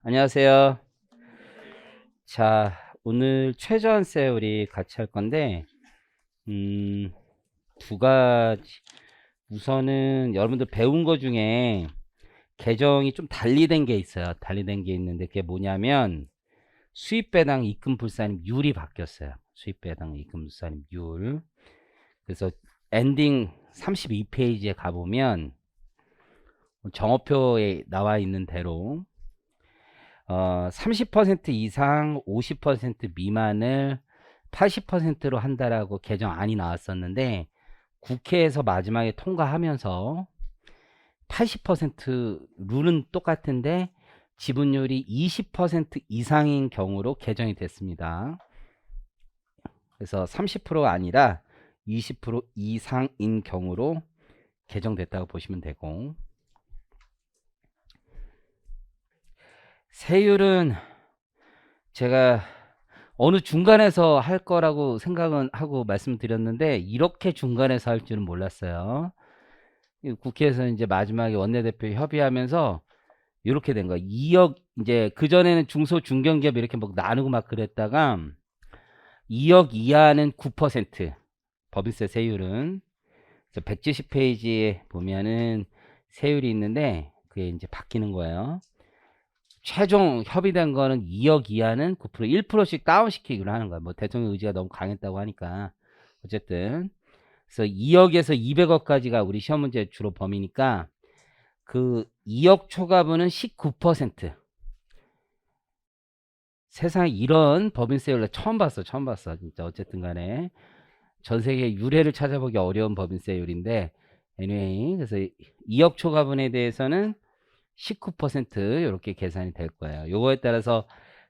안녕하세요. 자, 오늘 최저한세 우리 같이 할 건데, 음, 두 가지. 우선은 여러분들 배운 거 중에 계정이 좀 달리된 게 있어요. 달리된 게 있는데, 그게 뭐냐면, 수입배당 입금불산율이 바뀌었어요. 수입배당 입금불산율. 그래서 엔딩 32페이지에 가보면, 정오표에 나와 있는 대로, 30% 이상 50% 미만을 80%로 한다라고 개정안이 나왔었는데 국회에서 마지막에 통과하면서 80% 룰은 똑같은데 지분율이 20% 이상인 경우로 개정이 됐습니다. 그래서 30% 아니라 20% 이상인 경우로 개정됐다고 보시면 되고, 세율은 제가 어느 중간에서 할 거라고 생각은 하고 말씀드렸는데 이렇게 중간에서 할 줄은 몰랐어요. 국회에서 이제 마지막에 원내대표 협의하면서 이렇게 된 거예요. 2억, 이제 그전에는 중소 중견기업 이렇게 막 나누고 막 그랬다가 2억 이하는 9% 법인세 세율은. 그래서 170페이지에 보면은 세율이 있는데 그게 이제 바뀌는 거예요. 최종 협의된 거는 2억 이하는 9%, 1%씩 다운시키기로 하는 거야. 뭐 대통령 의지가 너무 강했다고 하니까. 어쨌든 그래서 2억에서 200억까지가 우리 시험 문제 주로 범위니까 그 2억 초과분은 19%. 세상에 이런 법인세율 처음 봤어. 처음 봤어. 진짜 어쨌든 간에 전 세계 유례를 찾아보기 어려운 법인세율인데 anyway, 그래서 2억 초과분에 대해서는 19% 이렇게 계산이 될 거예요. 요거에 따라서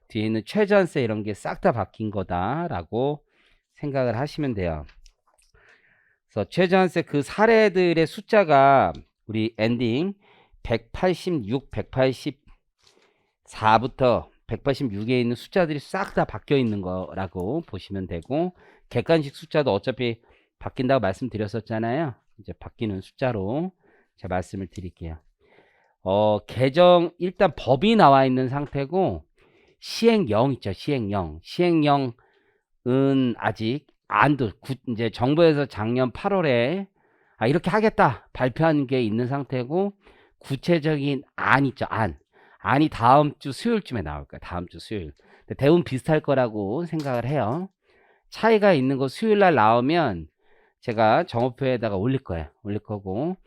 뒤에 있는 최저한세 이런 게 싹 다 바뀐 거다라고 생각을 하시면 돼요. 그래서 최저한세 그 사례들의 숫자가 우리 엔딩 186, 184부터 186에 있는 숫자들이 싹 다 바뀌어 있는 거라고 보시면 되고, 객관식 숫자도 어차피 바뀐다고 말씀드렸었잖아요. 이제 바뀌는 숫자로 제가 말씀을 드릴게요. 개정 일단 법이 나와 있는 상태고 시행령 있죠. 시행령은 아직 이제 정부에서 작년 8월에 이렇게 하겠다 발표한 게 있는 상태고, 구체적인 안 있죠. 안이 다음 주 수요일쯤에 나올 거예요. 다음 주 수요일. 대부분 비슷할 거라고 생각을 해요. 차이가 있는 거 수요일 날 나오면 제가 정오표에다가 올릴 거예요. 올릴 거고,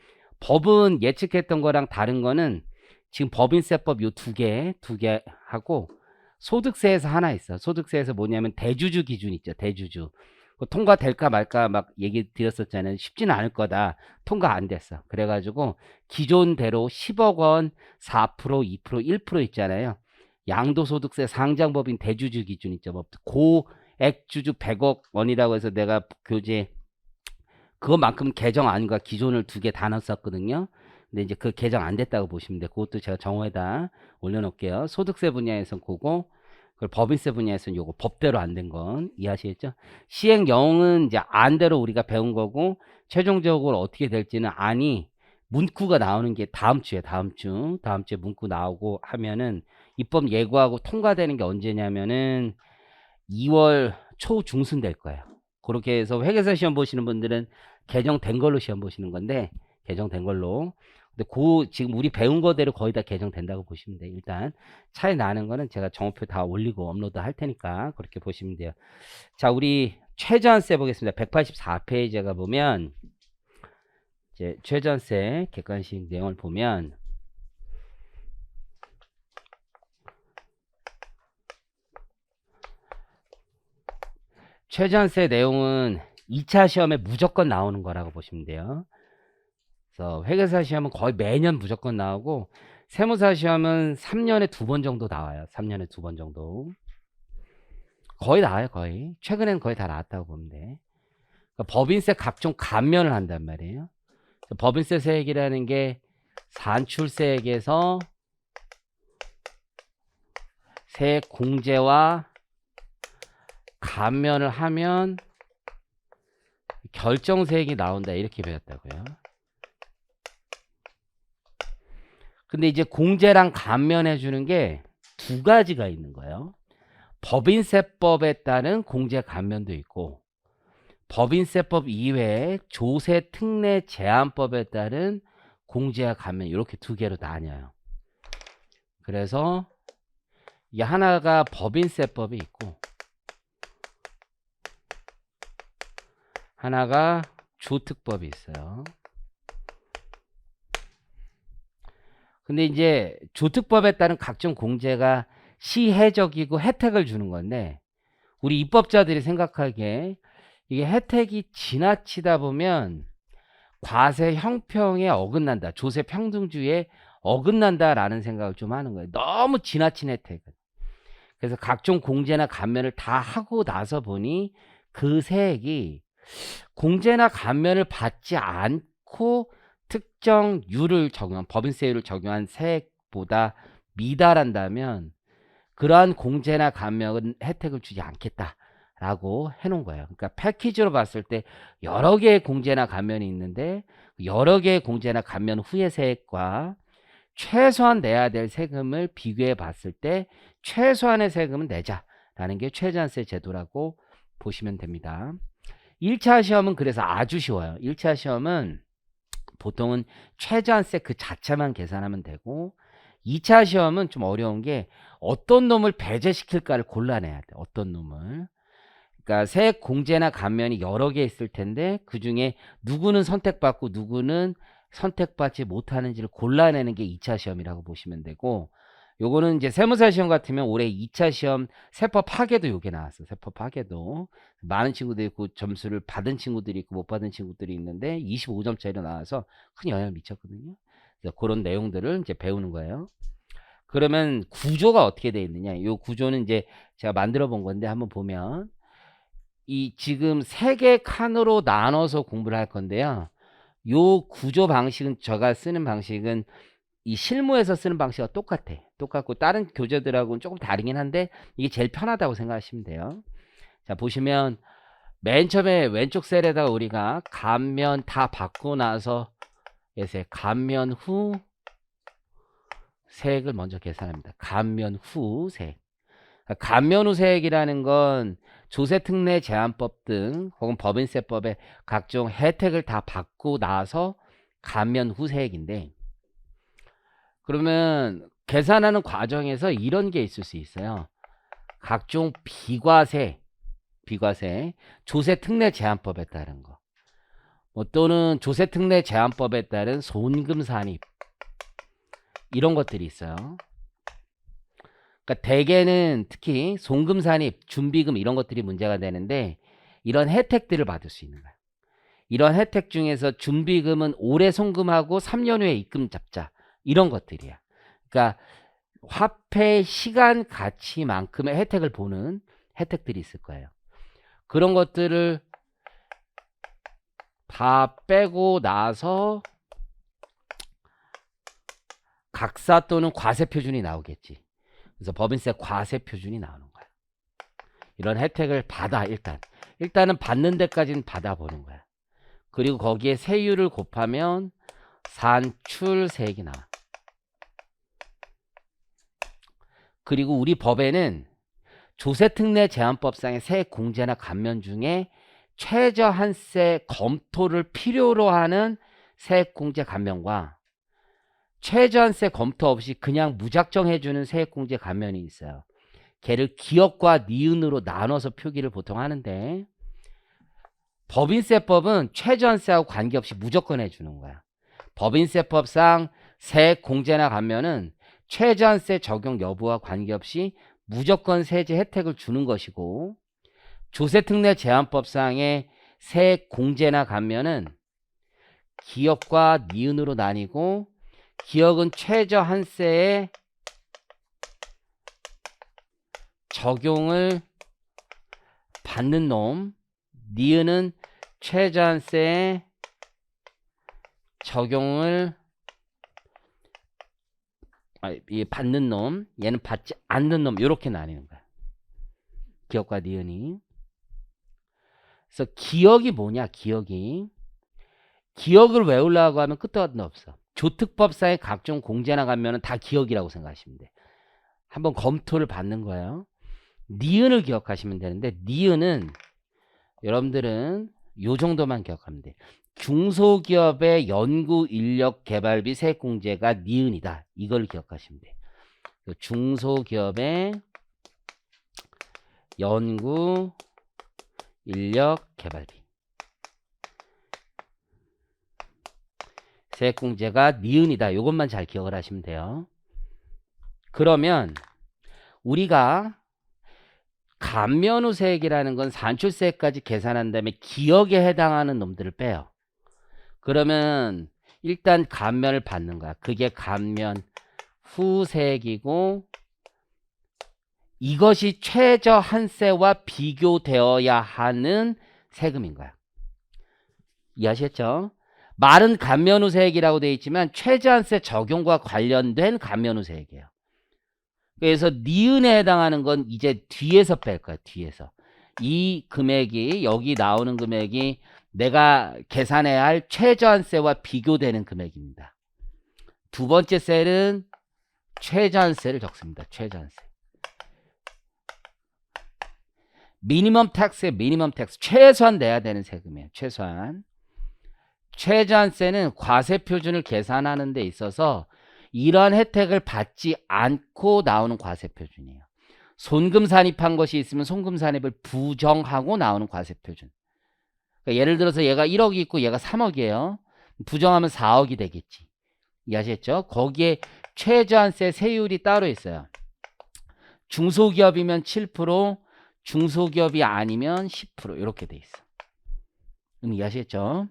법은 예측했던 거랑 다른 거는 지금 법인세법 요 두 개 하고 소득세에서 하나 있어. 소득세에서 뭐냐면 대주주 기준 있죠. 대주주. 통과될까 말까 막 얘기 드렸었잖아요. 쉽지는 않을 거다. 통과 안 됐어. 그래가지고 기존대로 10억 원 4%, 2%, 1% 있잖아요. 양도소득세 상장법인 대주주 기준 있죠. 뭐 고액주주 100억 원이라고 해서 내가 교재 그것만큼 개정 아닌가 기존을 두 개 다 넣었거든요. 근데 이제 그 개정 안 됐다고 보시면 돼요. 그것도 제가 정오에다 올려놓을게요. 소득세 분야에선 그거, 그리고 법인세 분야에서는 요거 법대로 안 된 건 이해하시겠죠? 시행령은 이제 안대로 우리가 배운 거고 최종적으로 어떻게 될지는 안이 문구가 나오는 게 다음 주에 다음 주에 문구 나오고 하면은 입법 예고하고 통과되는 게 언제냐면은 2월 초중순 될 거예요. 그렇게 해서 회계사 시험 보시는 분들은 개정된 걸로 시험 보시는 건데, 개정된 걸로. 근데 지금 우리 배운 거대로 거의 다 개정된다고 보시면 돼요. 일단 차이 나는 거는 제가 정오표 다 올리고 업로드 할 테니까 그렇게 보시면 돼요. 자, 우리 최저한세 보겠습니다. 184페이지에 보면 이제 최저한세 객관식 내용을 보면 최저한세 내용은 2차 시험에 무조건 나오는 거라고 보시면 돼요. 그래서 회계사 시험은 거의 매년 무조건 나오고 세무사 시험은 3년에 2번 정도 나와요. 3년에 2번 정도. 거의 나와요, 거의. 최근에는 거의 다 나왔다고 보면 돼. 그러니까 법인세 각종 감면을 한단 말이에요. 법인세 세액이라는 게 산출세액에서 세액 공제와 감면을 하면 결정세액이 나온다. 이렇게 배웠다고요. 근데 이제 공제랑 감면해 주는 게 두 가지가 있는 거예요. 법인세법에 따른 공제 감면도 있고 법인세법 이외에 조세 특례 제한법에 따른 공제와 감면 이렇게 두 개로 나뉘어요. 그래서 이 하나가 법인세법이 있고 하나가 조특법이 있어요. 근데 이제 조특법에 따른 각종 공제가 시혜적이고 혜택을 주는 건데 우리 입법자들이 생각하기에 이게 혜택이 지나치다 보면 과세 형평에 어긋난다. 조세 평등주의에 어긋난다라는 생각을 좀 하는 거예요. 너무 지나친 혜택은. 그래서 각종 공제나 감면을 다 하고 나서 보니 그 세액이 공제나 감면을 받지 않고 특정 율을 적용한 법인세율을 적용한 세액보다 미달한다면 그러한 공제나 감면은 혜택을 주지 않겠다라고 해놓은 거예요. 그러니까 패키지로 봤을 때 여러 개의 공제나 감면이 있는데 여러 개의 공제나 감면 후의 세액과 최소한 내야 될 세금을 비교해 봤을 때 최소한의 세금은 내자라는 게 최저한세 제도라고 보시면 됩니다. 1차 시험은 그래서 아주 쉬워요. 1차 시험은 보통은 최저한세 그 자체만 계산하면 되고 2차 시험은 좀 어려운 게 어떤 놈을 배제시킬까를 골라내야 돼. 어떤 놈을. 그러니까 세액 공제나 감면이 여러 개 있을 텐데 그중에 누구는 선택받고 누구는 선택받지 못하는지를 골라내는 게 2차 시험이라고 보시면 되고 요거는 이제 세무사 시험 같으면 올해 2차 시험 세법 파괴도 요게 나왔어. 세법 파괴도 많은 친구들이 있고 점수를 받은 친구들이 있고 못 받은 친구들이 있는데 25점짜리로 나와서 큰 영향을 미쳤거든요. 그래서 그런 내용들을 이제 배우는 거예요. 그러면 구조가 어떻게 되어 있느냐? 이 구조는 이제 제가 만들어 본 건데 한번 보면 이 지금 세 개 칸으로 나눠서 공부를 할 건데요. 요 구조 방식은 제가 쓰는 방식은 이 실무에서 쓰는 방식과 똑같아. 똑같고 다른 교재들하고는 조금 다르긴 한데 이게 제일 편하다고 생각하시면 돼요. 자, 보시면 맨 처음에 왼쪽 셀에다가 우리가 감면 다 받고 나서 감면 후 세액을 먼저 계산합니다. 감면 후 세액. 감면 후 세액이라는 건 조세특례 제한법 등 혹은 법인세법의 각종 혜택을 다 받고 나서 감면 후 세액인데 그러면 계산하는 과정에서 이런 게 있을 수 있어요. 각종 비과세, 조세특례 제한법에 따른 거, 또는 조세특례 제한법에 따른 손금산입 이런 것들이 있어요. 그러니까 대개는 특히 손금산입, 준비금 이런 것들이 문제가 되는데 이런 혜택들을 받을 수 있는 거예요. 이런 혜택 중에서 준비금은 올해 송금하고 3년 후에 입금 잡자 이런 것들이야. 그러니까 화폐 시간 가치만큼의 혜택을 보는 혜택들이 있을 거예요. 그런 것들을 다 빼고 나서 각사 또는 과세 표준이 나오겠지. 그래서 법인세 과세 표준이 나오는 거야. 이런 혜택을 받아 일단은 받는 데까지는 받아보는 거야. 그리고 거기에 세율을 곱하면 산출세액이 나와. 그리고 우리 법에는 조세특례 제한법상의 세액 공제나 감면 중에 최저한세 검토를 필요로 하는 세액 공제 감면과 최저한세 검토 없이 그냥 무작정 해주는 세액 공제 감면이 있어요. 걔를 기업과 니은으로 나눠서 표기를 보통 하는데 법인세법은 최저한세하고 관계없이 무조건 해주는 거야. 법인세법상 세액 공제나 감면은 최저한세 적용 여부와 관계없이 무조건 세제 혜택을 주는 것이고 조세특례 제한법상의 세액 공제나 감면은 기업과 니은으로 나뉘고 기업은 최저한세에 적용을 받는 놈, 니은은 최저한세에 적용을 받는 놈, 얘는 받지 않는 놈 이렇게 나뉘는 거야. 기억과 니은이. 그래서 기억이 뭐냐? 기억을 외우려고 하면 끝도 없어. 조특법상의 각종 공제나 감면은 다 기억이라고 생각하시면 돼. 한번 검토를 받는 거예요. 니은을 기억하시면 되는데 니은은 여러분들은 요 정도만 기억하면 돼. 중소기업의 연구인력 개발비 세액공제가 니은이다. 이걸 기억하시면 돼. 중소기업의 연구인력 개발비 세액공제가 니은이다. 요것만 잘 기억을 하시면 돼요. 그러면 우리가 감면후세액이라는 건 산출세까지 계산한 다음에 기억에 해당하는 놈들을 빼요. 그러면 일단 감면을 받는 거야. 그게 감면후세액이고 이것이 최저한세와 비교되어야 하는 세금인 거야. 이해하셨죠? 말은 감면후세액이라고 되어 있지만 최저한세 적용과 관련된 감면후세액이에요. 그래서 니은에 해당하는 건 이제 뒤에서 뺄 거야. 뒤에서. 이 금액이 여기 나오는 금액이 내가 계산해야 할 최저한세와 비교되는 금액입니다. 두 번째 셀은 최저한세를 적습니다. 최저한세. 미니멈 텍스의 미니멈 텍스. 최소한 내야 되는 세금이에요. 최소한. 최저한세는 과세 표준을 계산하는 데 있어서 이러한 혜택을 받지 않고 나오는 과세 표준이에요. 손금 산입한 것이 있으면 손금 산입을 부정하고 나오는 과세 표준. 그러니까 예를 들어서 얘가 1억이 있고 얘가 3억이에요. 부정하면 4억이 되겠지. 이해하셨죠? 거기에 최저한세 세율이 따로 있어요. 중소기업이면 7%, 중소기업이 아니면 10% 이렇게 돼 있어. 이해하셨죠?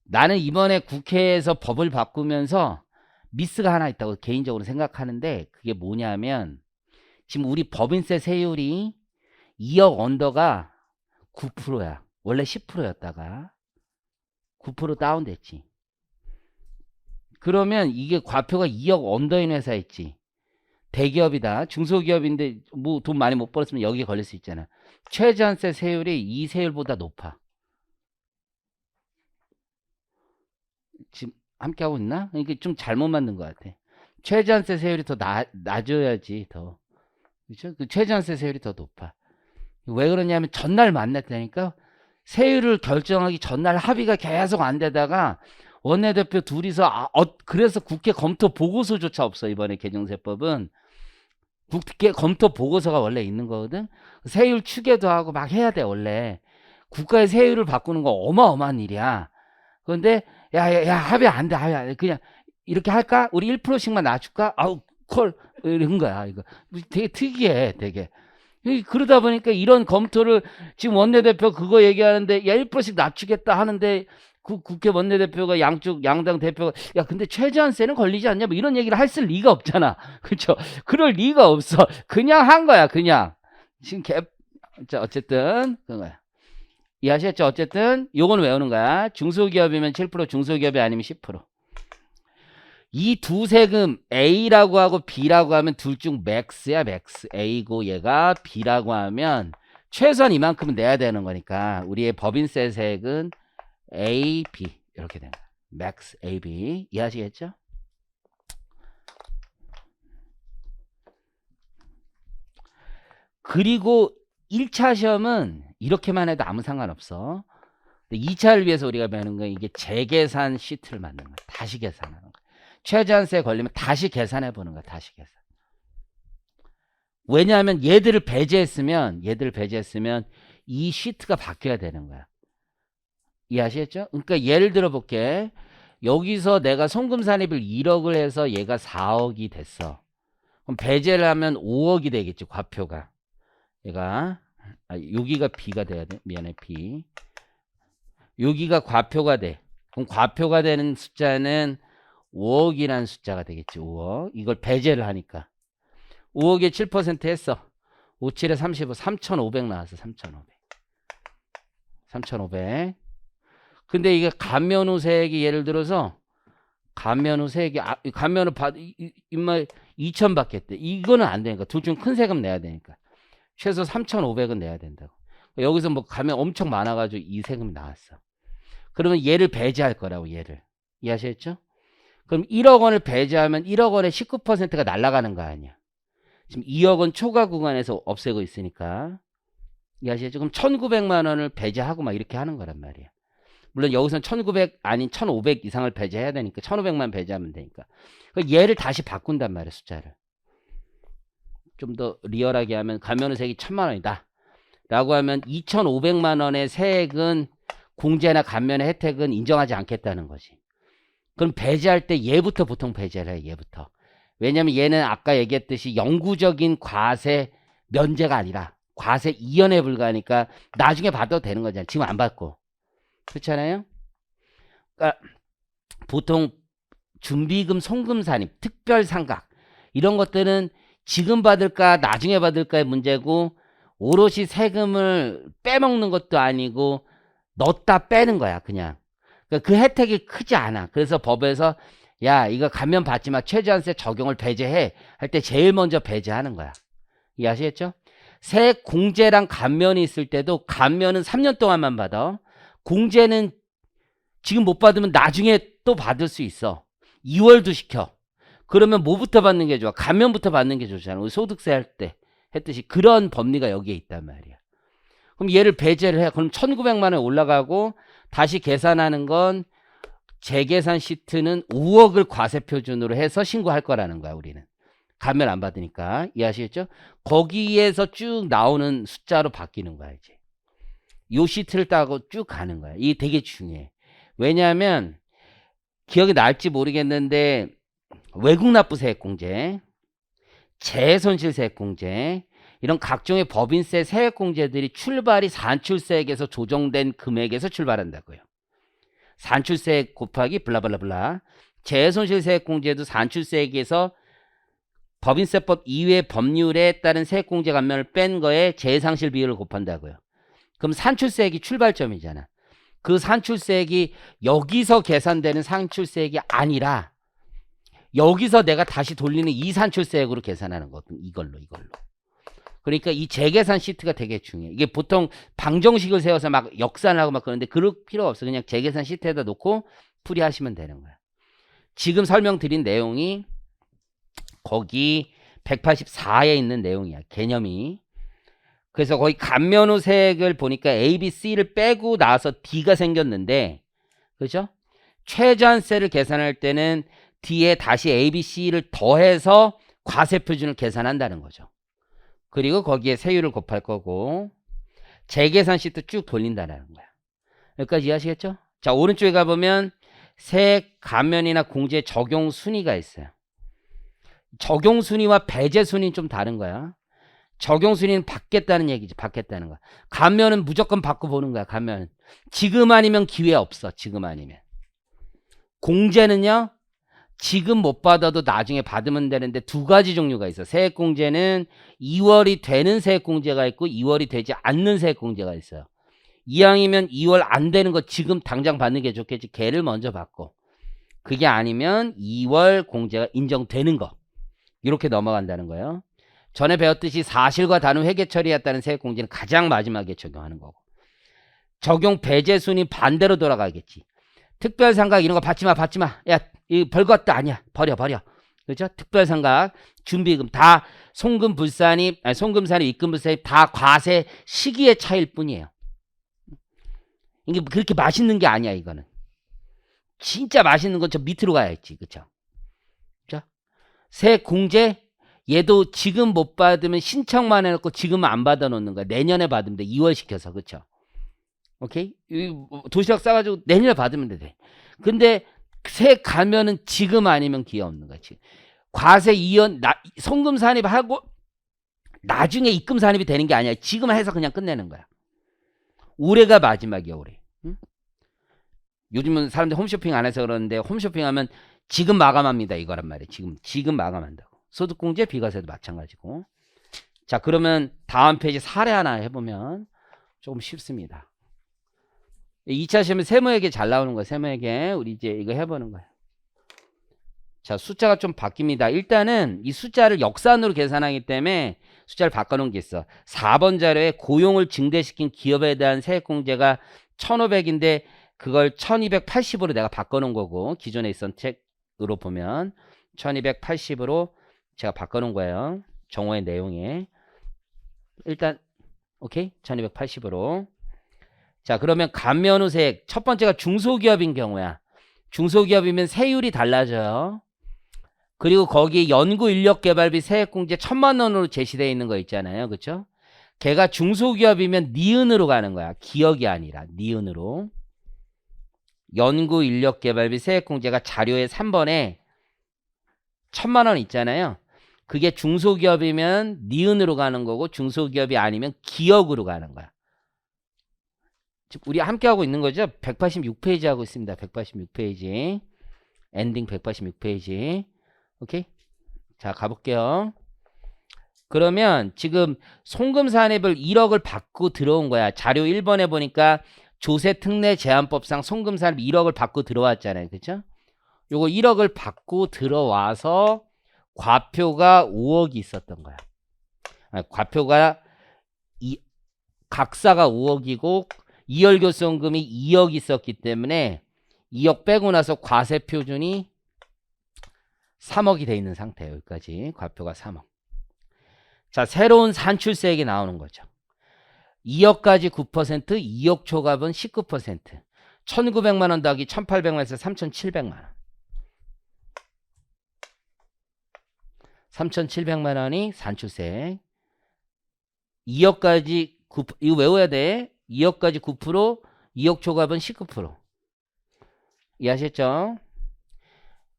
나는 이번에 국회에서 법을 바꾸면서 미스가 하나 있다고 개인적으로 생각하는데 그게 뭐냐면 지금 우리 법인세 세율이 2억 언더가 9%야. 원래 10%였다가 9% 다운됐지. 그러면 이게 과표가 2억 언더인 회사 있지. 대기업이다. 중소기업인데 뭐 돈 많이 못 벌었으면 여기에 걸릴 수 있잖아. 최저한세 세율이 이 세율보다 높아. 지금 함께 하고 있나? 이게 좀 잘못 만든 것 같아. 최저한세 세율이 더 낮아야지 더. 그렇죠? 그 최저한세 세율이 더 높아. 왜 그러냐면 전날 만났다니까. 세율을 결정하기 전날 합의가 계속 안 되다가 원내대표 둘이서 그래서 국회 검토 보고서조차 없어. 이번에 개정세법은 국회 검토 보고서가 원래 있는 거거든. 세율 추계도 하고 막 해야 돼. 원래 국가의 세율을 바꾸는 거 어마어마한 일이야. 그런데 야 합의 안 돼. 합의 그냥 이렇게 할까? 우리 1%씩만 낮출까? 아우 콜 이런 거야. 이거 되게 특이해. 되게. 그러다 보니까 이런 검토를 지금 원내대표 그거 얘기하는데 야 1%씩 낮추겠다 하는데 국회 원내대표가 양당 대표가 야 근데 최저한세는 걸리지 않냐 뭐 이런 얘기를 했을 리가 없잖아. 그렇죠? 그럴 리가 없어. 그냥 한 거야. 그냥. 지금 자 어쨌든 그런 거야. 이해하셨죠? 어쨌든 요거는 외우는 거야. 중소기업이면 7%, 중소기업이 아니면 10%. 이 두 세금 A라고 하고 B라고 하면 둘 중 맥스야. 맥스. A고 얘가 B라고 하면 최소한 이만큼은 내야 되는 거니까 우리의 법인세 세액은 A, B 이렇게 되는 거야. 맥스 A, B. 이해하시겠죠? 그리고 1차 시험은 이렇게만 해도 아무 상관없어. 2차를 위해서 우리가 배우는 건 이게 재계산 시트를 만드는 거야. 다시 계산하는 거야. 최저한세 걸리면 다시 계산해 보는 거야. 다시 계산. 왜냐하면 얘들을 배제했으면 이 시트가 바뀌어야 되는 거야. 이해하시겠죠? 그러니까 예를 들어 볼게. 여기서 내가 송금 산입을 1억을 해서 얘가 4억이 됐어. 그럼 배제를 하면 5억이 되겠지. 과표가. 얘가 여기가 B가 돼야 돼. 미안해. B. 여기가 과표가 돼. 그럼 과표가 되는 숫자는 5억이라는 숫자가 되겠지. 5억. 이걸 배제를 하니까. 5억에 7% 했어. 5, 7에 35. 3,500 나왔어. 3,500. 3,500. 근데 이게 감면후세액이 예를 들어서 감면후세액이 감면후 인마 2,000 받겠대. 이거는 안 되니까. 둘 중 큰 세금 내야 되니까. 최소 3,500은 내야 된다고. 여기서 뭐 가면 엄청 많아가지고 이 세금이 나왔어. 그러면 얘를 배제할 거라고. 얘를. 이해하셨죠? 그럼 1억 원을 배제하면 1억 원의 19%가 날아가는 거 아니야. 지금 2억 원 초과 구간에서 없애고 있으니까. 이해하시죠? 그럼 1,900만 원을 배제하고 막 이렇게 하는 거란 말이야. 물론 여기서는 1,900 아닌 1,500 이상을 배제해야 되니까 1,500만 배제하면 되니까. 얘를 다시 바꾼단 말이야, 숫자를. 좀 더 리얼하게 하면 감면후색이 1,000만 원이다. 라고 하면 2,500만 원의 세액은 공제나 감면의 혜택은 인정하지 않겠다는 거지. 그럼 배제할 때 얘부터 보통 배제를 해, 얘부터. 왜냐면 얘는 아까 얘기했듯이 영구적인 과세 면제가 아니라 과세 이연에 불과하니까 나중에 받아도 되는 거잖아. 지금 안 받고. 그렇잖아요? 그러니까 보통 준비금, 송금산입, 특별상각 이런 것들은 지금 받을까 나중에 받을까의 문제고 오롯이 세금을 빼먹는 것도 아니고 넣었다 빼는 거야 그냥. 그러니까 그 혜택이 크지 않아. 그래서 법에서 야 이거 감면 받지 마 최저한세 적용을 배제해 할 때 제일 먼저 배제하는 거야. 이해하시겠죠? 세액 공제랑 감면이 있을 때도 감면은 3년 동안만 받아. 공제는 지금 못 받으면 나중에 또 받을 수 있어. 2월도 시켜. 그러면 뭐부터 받는 게 좋아? 감면부터 받는 게 좋잖아. 우리 소득세 할 때 했듯이 그런 법리가 여기에 있단 말이야. 그럼 얘를 배제를 해. 그럼 1,900만 원에 올라가고 다시 계산하는 건 재계산 시트는 5억을 과세 표준으로 해서 신고할 거라는 거야, 우리는. 감면 안 받으니까. 이해하시겠죠? 거기에서 쭉 나오는 숫자로 바뀌는 거야, 이제. 요 시트를 따고 쭉 가는 거야. 이게 되게 중요해. 왜냐하면 기억이 날지 모르겠는데 외국 납부 세액공제, 재손실 세액공제 이런 각종의 법인세 세액공제들이 출발이 산출세액에서 조정된 금액에서 출발한다고요. 산출세액 곱하기 블라블라블라. 재손실 세액공제도 산출세액에서 법인세법 이외의 법률에 따른 세액공제 감면을 뺀 거에 재상실 비율을 곱한다고요. 그럼 산출세액이 출발점이잖아. 그 산출세액이 여기서 계산되는 산출세액이 아니라 여기서 내가 다시 돌리는 이 산출세액으로 계산하는 거거든. 이걸로. 그러니까 이 재계산 시트가 되게 중요해. 이게 보통 방정식을 세워서 막 역산을 하고 막 그러는데 그럴 필요가 없어. 그냥 재계산 시트에다 놓고 풀이하시면 되는 거야. 지금 설명드린 내용이 거기 184에 있는 내용이야. 개념이. 그래서 거기 감면후 세액을 보니까 A, B, C를 빼고 나서 D가 생겼는데 그렇죠? 최저한세를 계산할 때는 D에 다시 A, B, C를 더해서 과세 표준을 계산한다는 거죠. 그리고 거기에 세율을 곱할 거고 재계산 시트 쭉 돌린다는 거야. 여기까지 이해하시겠죠? 자, 오른쪽에 가보면 세액 감면이나 공제 적용 순위가 있어요. 적용 순위와 배제 순위는 좀 다른 거야. 적용 순위는 받겠다는 얘기지. 받겠다는 거야. 감면은 무조건 받고 보는 거야. 감면은. 지금 아니면 기회 없어. 지금 아니면. 공제는요. 지금 못 받아도 나중에 받으면 되는데 두 가지 종류가 있어. 세액공제는 2월이 되는 세액공제가 있고 2월이 되지 않는 세액공제가 있어요. 이왕이면 2월 안 되는 거 지금 당장 받는 게 좋겠지. 걔를 먼저 받고. 그게 아니면 2월 공제가 인정되는 거. 이렇게 넘어간다는 거예요. 전에 배웠듯이 사실과 다른 회계 처리했다는 세액공제는 가장 마지막에 적용하는 거고. 적용 배제 순위 반대로 돌아가겠지. 특별상각 이런 거 받지 마. 야, 이 별것도 아니야. 버려. 그렇죠? 특별상각, 준비금 다 송금산입, 입금불산입 다 과세 시기의 차이일 뿐이에요. 이게 그렇게 맛있는 게 아니야, 이거는. 진짜 맛있는 건 저 밑으로 가야지. 그렇죠? 세액공제 얘도 지금 못 받으면 신청만 해놓고 지금 안 받아놓는 거야. 내년에 받으면 돼. 2월 시켜서. 그렇죠? 오케이? 도시락 싸가지고 내년에 받으면 돼. 근데 세액 가면은 지금 아니면 기회 없는 거야. 지금. 과세 이연 송금 산입하고 나중에 입금 산입이 되는 게 아니야. 지금 해서 그냥 끝내는 거야. 올해가 마지막이야. 올해. 응? 요즘은 사람들이 홈쇼핑 안 해서 그러는데 홈쇼핑하면 지금 마감합니다. 이거란 말이야. 지금 마감한다고. 소득공제 비과세도 마찬가지고. 자, 그러면 다음 페이지 사례 하나 해보면 조금 쉽습니다. 2차 시험에 세무회계 잘 나오는 거야. 세무회계. 우리 이제 이거 해보는 거야. 자, 숫자가 좀 바뀝니다. 일단은 이 숫자를 역산으로 계산하기 때문에 숫자를 바꿔놓은 게 있어. 4번 자료에 고용을 증대시킨 기업에 대한 세액공제가 1,500인데 그걸 1,280으로 내가 바꿔놓은 거고 기존에 있던 책 1280으로 보면 1280으로 제가 바꿔놓은 거예요. 정오의 내용에. 일단 오케이? 1280으로. 자, 그러면 감면후세액 첫 번째가 중소기업인 경우야. 중소기업이면 세율이 달라져요. 그리고 거기 연구인력개발비 세액공제 1000만 원으로 제시되어 있는 거 있잖아요. 그쵸? 걔가 중소기업이면 니은으로 가는 거야. 기억이 아니라 니은으로. 연구인력개발비 세액공제가 자료의 3번에 1000만 원 있잖아요. 그게 중소기업이면 니은으로 가는 거고 중소기업이 아니면 기억으로 가는 거야. 지금 우리 함께 하고 있는 거죠? 186페이지 하고 있습니다. 186페이지. 엔딩 186페이지. 오케이? 자, 가볼게요. 그러면 지금 송금산입을 1억을 받고 들어온 거야. 자료 1번에 보니까 조세특례제한법상 송금산입 1억을 받고 들어왔잖아요. 그쵸? 요거 1억을 받고 들어와서 과표가 5억이 있었던 거야. 과표가 각사가 5억이고 이월교수원금이 2억 있었기 때문에 2억 빼고 나서 과세표준이 3억이 돼 있는 상태예요. 여기까지 과표가 3억. 자, 새로운 산출세액이 나오는 거죠. 2억까지 9%, 2억 초과분 19%. 1900만 원 더하기 1800만 원에서 3700만 원. 3700만 원이 산출세. 2억까지 9, 이거 외워야 돼. 2억까지 9%, 2억 초과분 19%. 이해하셨죠?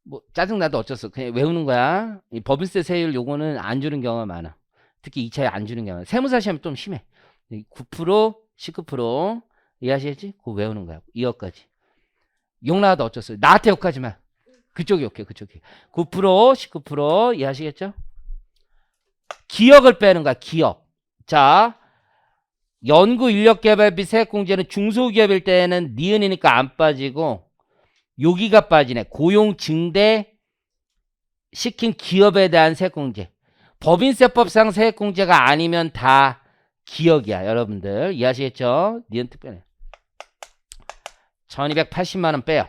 뭐 짜증나도 어쩔 수 없어. 그냥 외우는 거야. 이 법인세 세율 요거는 안 주는 경우가 많아. 특히 2차에 안 주는 경우가. 세무사 시험이 좀 심해. 9%, 19%. 이해하시겠지? 그거 외우는 거야. 2억까지. 욕 나와도 어쩔 수 없어. 나한테 욕하지 마. 그쪽이 욕해. 그쪽이. 9%, 19%. 이해하시겠죠? 기억을 빼는 거야. 기억. 자, 연구인력개발비 세액공제는 중소기업일 때는 니은이니까 안 빠지고 여기가 빠지네. 고용 증대 시킨 기업에 대한 세액공제. 법인세법상 세액공제가 아니면 다 기억이야. 여러분들 이해하시겠죠? 니은 특별해. 1280만 원 빼요.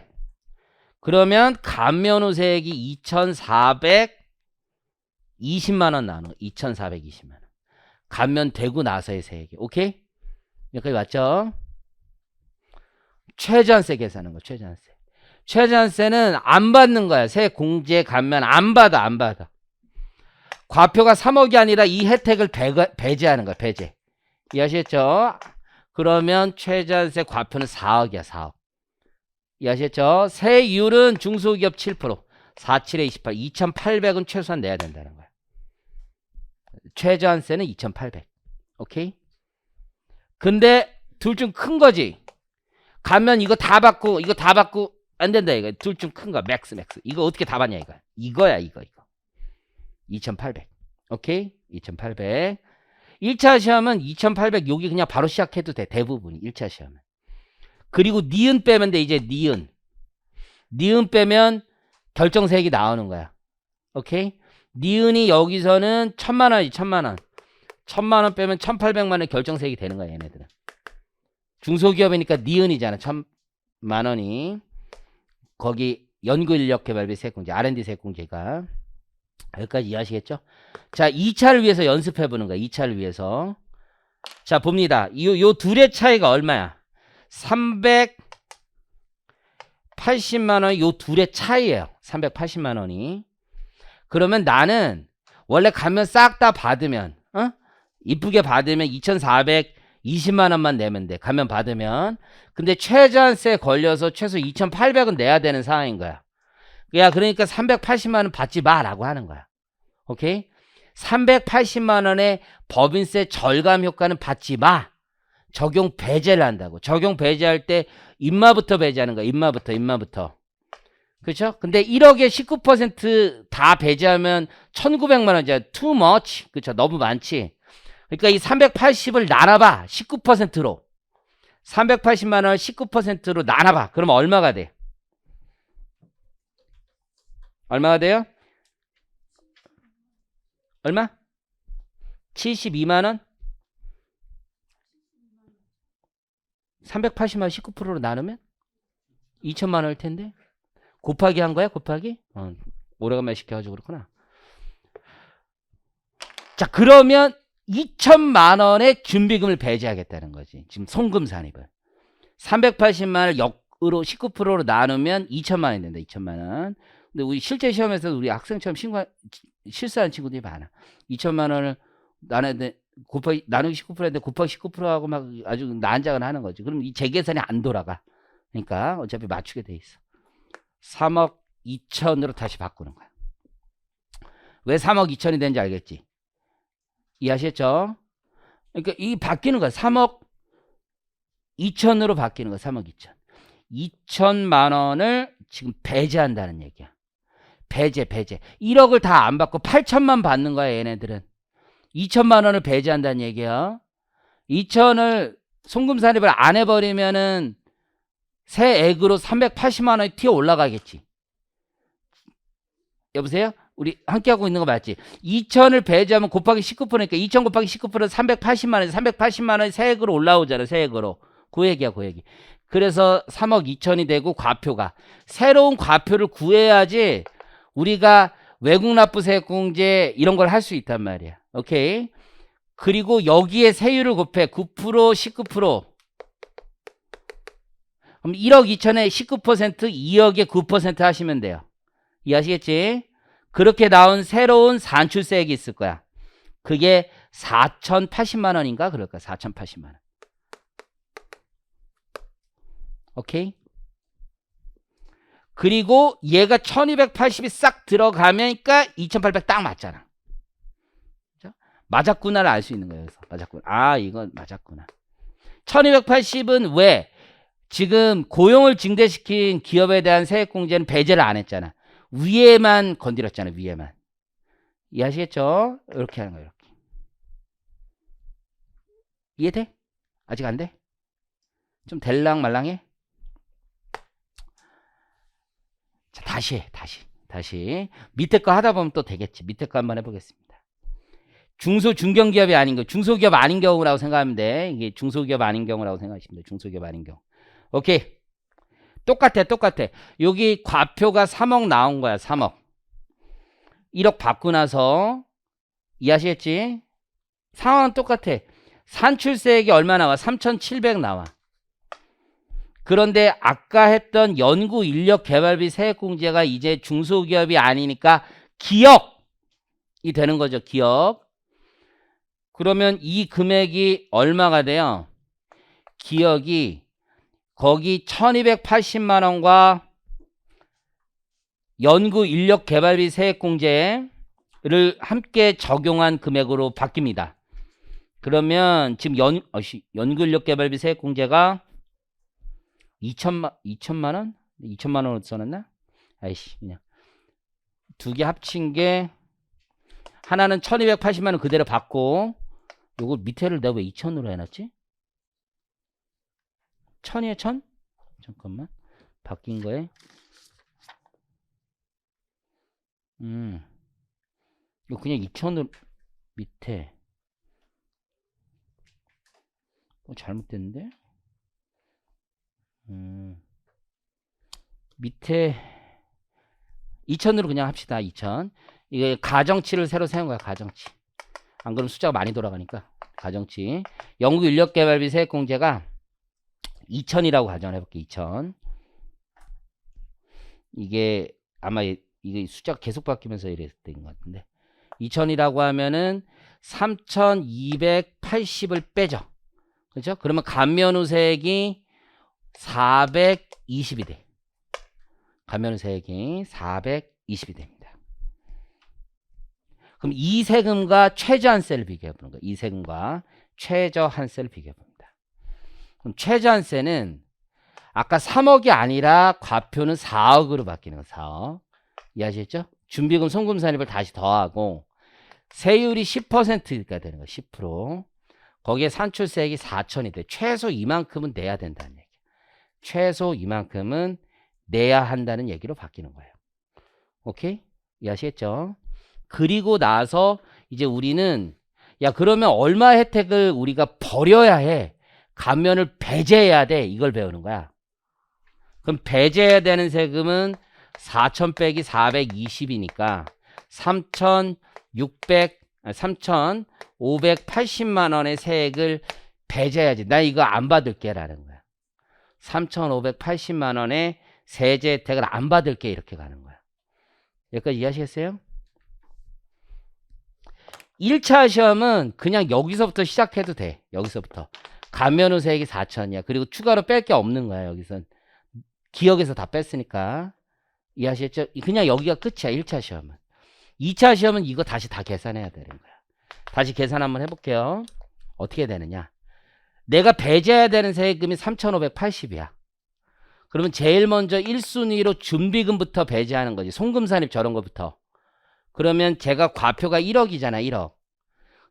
그러면 감면후세액이 2420만 원 나눠. 2420만 원. 감면되고 나서의 세액이. 오케이? 여기까지 맞죠? 최저한세 계산하는 거. 최저한세. 최저한세는 안 받는 거야. 세액 공제 감면 안 받아. 안 받아. 과표가 3억이 아니라 이 혜택을 배제하는 거야. 배제. 이해하셨죠? 그러면 최저한세 과표는 4억이야. 4억. 이해하셨죠? 세율은 중소기업 7%. 47에 28. 2800은 최소한 내야 된다는 거야. 최저한세는 2800. 오케이? 근데 둘 중 큰 거지. 가면 이거 다 받고 이거 다 받고 안 된다 이거. 둘 중 큰 거. 맥스. 이거 어떻게 다 받냐 이거. 이거야 이거. 2800. 오케이? 2800. 1차 시험은 2800 여기 그냥 바로 시작해도 돼. 대부분이 1차 시험은. 그리고 니은 빼면 돼. 이제 니은. 니은 빼면 결정세액이 나오는 거야. 오케이? 니은이 여기서는 1000만 원이지. 1000만 원. 1000만 원 빼면 1800만 원 결정세액이 되는 거야. 얘네들은. 중소기업이니까 니은이잖아. 1000만 원이. 거기 연구인력개발비 세액공제, R&D 세액공제가. 여기까지 이해하시겠죠? 자, 2차를 위해서 연습해보는 거야. 2차를 위해서. 자, 봅니다. 요 둘의 차이가 얼마야? 380만 원, 요 둘의 차이예요. 380만 원이. 그러면 나는 원래 가면 싹 다 받으면, 이쁘게 받으면 2420만 원만 내면 돼. 가면 받으면. 근데 최저한세 걸려서 최소 2800은 내야 되는 상황인 거야. 야, 그러니까 380만 원 받지 마라고 하는 거야. 오케이? 380만 원의 법인세 절감 효과는 받지 마. 적용 배제를 한다고. 적용 배제할 때 인마부터 배제하는 거야. 인마부터. 그렇죠? 근데 1억에 19% 배제하면 1900만 원이잖아. too much. 그렇죠? 너무 많지. 그러니까 이 380을 나눠봐. 19%로. 380만 원을 19%로 나눠봐. 그럼 얼마가 돼? 얼마가 돼요? 얼마? 72만 원? 380만 원 19%로 나누면 2천만 원일 텐데. 곱하기 한 거야? 곱하기? 오래간만에 시켜가지고 그렇구나. 자, 그러면 2천만 원의 준비금을 배제하겠다는 거지. 지금 송금 산입을. 380만 원을 역으로 19%로 나누면 2천만 원이 된다. 2천만 원. 근데 우리 실제 시험에서 우리 학생처럼 실수하는 친구들이 많아. 2천만 원을 나누기 19%인데 곱하기 19%하고 막 아주 난장을 하는 거지. 그럼 이 재계산이 안 돌아가. 그러니까 어차피 맞추게 돼 있어. 3억 2천으로 다시 바꾸는 거야. 왜 3억 2천이 되는지 알겠지? 이해하셨죠? 그러니까 이 바뀌는 거야. 3억 2천으로 바뀌는 거야. 3억 2천. 2천만 원을 지금 배제한다는 얘기야. 배제. 1억을 다 안 받고 8천만 받는 거야, 얘네들은. 2천만 원을 배제한다는 얘기야. 2천을 송금 산입을 안 해버리면은 세액으로 380만 원이 튀어 올라가겠지. 여보세요? 우리 함께 하고 있는 거 맞지? 2천을 배제하면 곱하기 19%니까 2천 곱하기 19%는 380만 원, 380만 원이 세액으로 올라오잖아, 세액으로. 그 얘기야, 그 얘기. 그래서 3억 2천이 되고 과표가. 새로운 과표를 구해야지 우리가 외국 납부 세액공제 이런 걸 할 수 있단 말이야. 오케이? 그리고 여기에 세율을 곱해. 9%, 19%. 그럼 1억 2천에 19%, 2억에 9% 하시면 돼요. 이해하시겠지? 그렇게 나온 새로운 산출세액이 있을 거야. 그게 4,080만 원인가? 그럴까? 4,080만 원. 오케이? 그리고 얘가 1280이 싹 들어가면니까 2800 딱 맞잖아. 그렇죠? 맞았구나를 알 수 있는 거예요. 그래서 맞았구나. 아, 이건 맞았구나. 1280은 왜? 지금 고용을 증대시킨 기업에 대한 세액공제는 배제를 안 했잖아. 위에만 건드렸잖아. 위에만. 이해하시겠죠? 이렇게 하는 거예요. 이렇게. 이해돼? 아직 안 돼? 좀 될랑 말랑해? 자, 다시. 밑에 거 하다 보면 또 되겠지. 밑에 거 한번 해보겠습니다. 중소, 중견기업이 아닌 거. 중소기업 아닌 경우라고 생각하면 돼. 이게 중소기업 아닌 경우라고 생각하시면 돼. 중소기업 아닌 경우. 오케이. 똑같아. 여기 과표가 3억 나온 거야. 3억. 1억 받고 나서 이해하시겠지? 상황은 똑같아. 산출세액이 얼마 나와? 3,700 나와. 그런데 아까 했던 연구 인력 개발비 세액공제가 이제 중소기업이 아니니까 기업이 되는 거죠. 기업. 그러면 이 금액이 얼마가 돼요? 기업이 거기 1280만 원과 연구 인력 개발비 세액공제를 함께 적용한 금액으로 바뀝니다. 그러면 지금 연구 인력 개발비 세액공제가 2천만 원? 2천만 원으로 써놨나? 아이씨, 그냥 두 개 합친 게 하나는 1280만 원 그대로 받고 요거 밑에를 내가 왜 2천으로 해놨지? 1000이에요, 1000? 잠깐만. 바뀐 거에. 이거 그냥 2000으로 밑에. 잘못됐는데? 밑에 2000으로 그냥 합시다. 2000. 이게 가정치를 새로 세운 거야. 가정치. 안 그러면 숫자가 많이 돌아가니까. 가정치. 연구 인력 개발비 세액공제가 2000이라고 가정을 해볼게. 2000. 이게 아마 이게 숫자가 계속 바뀌면서 이랬던 것 같은데 2000이라고 하면은 3280을 빼죠. 그렇죠? 그러면 감면후세액이 420이 돼. 감면후세액이 420이 됩니다. 그럼 이 세금과 최저한세를 비교해 보는 거예요. 이 세금과 최저한세를 비교해 봅니다. 그럼 최저한세는 아까 3억이 아니라 과표는 4억으로 바뀌는 거예요. 4억. 이해하셨죠? 준비금 송금 산입을 다시 더하고 세율이 10%가 되는 거예요. 10%. 거기에 산출세액이 4천이 돼. 최소 이만큼은 내야 된다는 얘기예요. 최소 이만큼은 내야 한다는 얘기로 바뀌는 거예요. 오케이? 이해하시겠죠? 그리고 나서 이제 우리는 야 그러면 얼마 혜택을 우리가 버려야 해. 감면을 배제해야 돼. 이걸 배우는 거야. 그럼 배제해야 되는 세금은 4,000 빼기 420이니까 3,580만 원의 세액을 배제해야지. 나 이거 안 받을게 라는 거야. 3,580만 원의 세제 혜택을 안 받을게 이렇게 가는 거야. 여기까지 이해하시겠어요? 1차 시험은 그냥 여기서부터 시작해도 돼. 여기서부터. 감면후 세액이 4,000이야. 그리고 추가로 뺄 게 없는 거야. 여기선. 기억에서 다 뺐으니까. 이해하시겠죠? 그냥 여기가 끝이야. 1차 시험은. 2차 시험은 이거 다시 다 계산해야 되는 거야. 다시 계산 한번 해볼게요. 어떻게 되느냐. 내가 배제해야 되는 세금이 3,580이야. 그러면 제일 먼저 1순위로 준비금부터 배제하는 거지. 송금산입 저런 거부터. 그러면 제가 과표가 1억이잖아. 1억.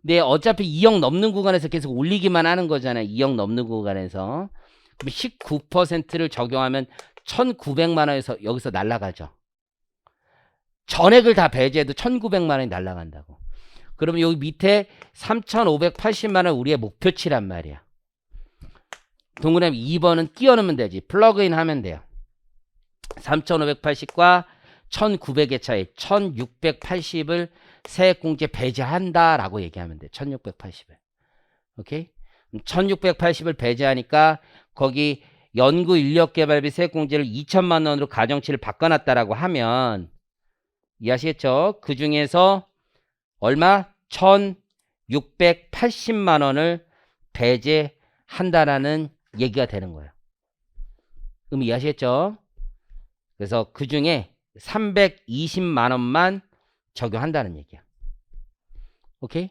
근데 어차피 2억 넘는 구간에서 계속 올리기만 하는 거잖아. 2억 넘는 구간에서. 그럼 19%를 적용하면 1,900만 원에서 여기서 날라가죠. 전액을 다 배제해도 1,900만 원이 날라간다고. 그러면 여기 밑에 3,580만 원 우리의 목표치란 말이야. 동그라미 2번은 끼워 넣으면 되지. 플러그인 하면 돼요. 3,580과 1,900의 차이 1,680을 세액공제 배제한다라고 얘기하면 돼. 1,680을. 오케이? 1,680을 배제하니까 거기 연구인력개발비 세액공제를 2천만 원으로 가정치를 바꿔놨다라고 하면 이해하시겠죠? 그 중에서 얼마? 1,680만 원을 배제한다라는 얘기가 되는 거예요. 그럼 이해하시겠죠? 그래서 그 중에 320만 원만 적용한다는 얘기야. 오케이?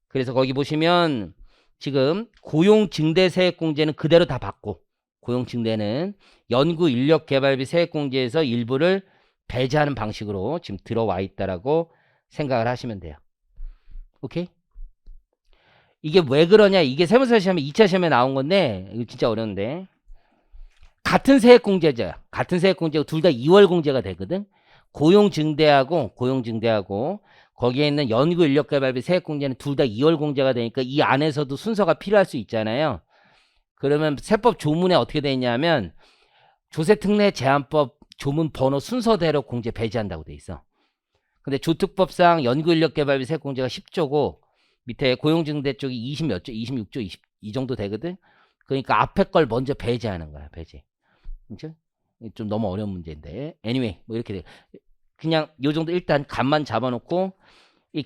그래서 거기 보시면 지금 고용증대 세액공제는 그대로 다 받고 고용증대는 연구인력개발비 세액공제에서 일부를 배제하는 방식으로 지금 들어와 있다라고 생각을 하시면 돼요. 오케이? 이게 왜 그러냐? 이게 세무사 시험에 2차 시험에 나온 건데 이거 진짜 어려운데 같은 세액공제자, 같은 세액공제가 둘 다 2월 공제가 되거든. 고용증대하고 거기에 있는 연구인력개발비 세액공제는 둘 다 2월 공제가 되니까 이 안에서도 순서가 필요할 수 있잖아요. 그러면 세법 조문에 어떻게 돼 있냐면 조세특례 제한법 조문 번호 순서대로 공제 배제한다고 돼 있어. 근데 조특법상 연구인력개발비 세액공제가 10조고 밑에 고용증대 쪽이 20 몇 조, 26조, 이 정도 되거든. 그러니까 앞에 걸 먼저 배제하는 거야. 배제. 그렇죠? 좀 너무 어려운 문제인데. anyway, 뭐 이렇게 돼. 그냥 요 정도 일단 감만 잡아놓고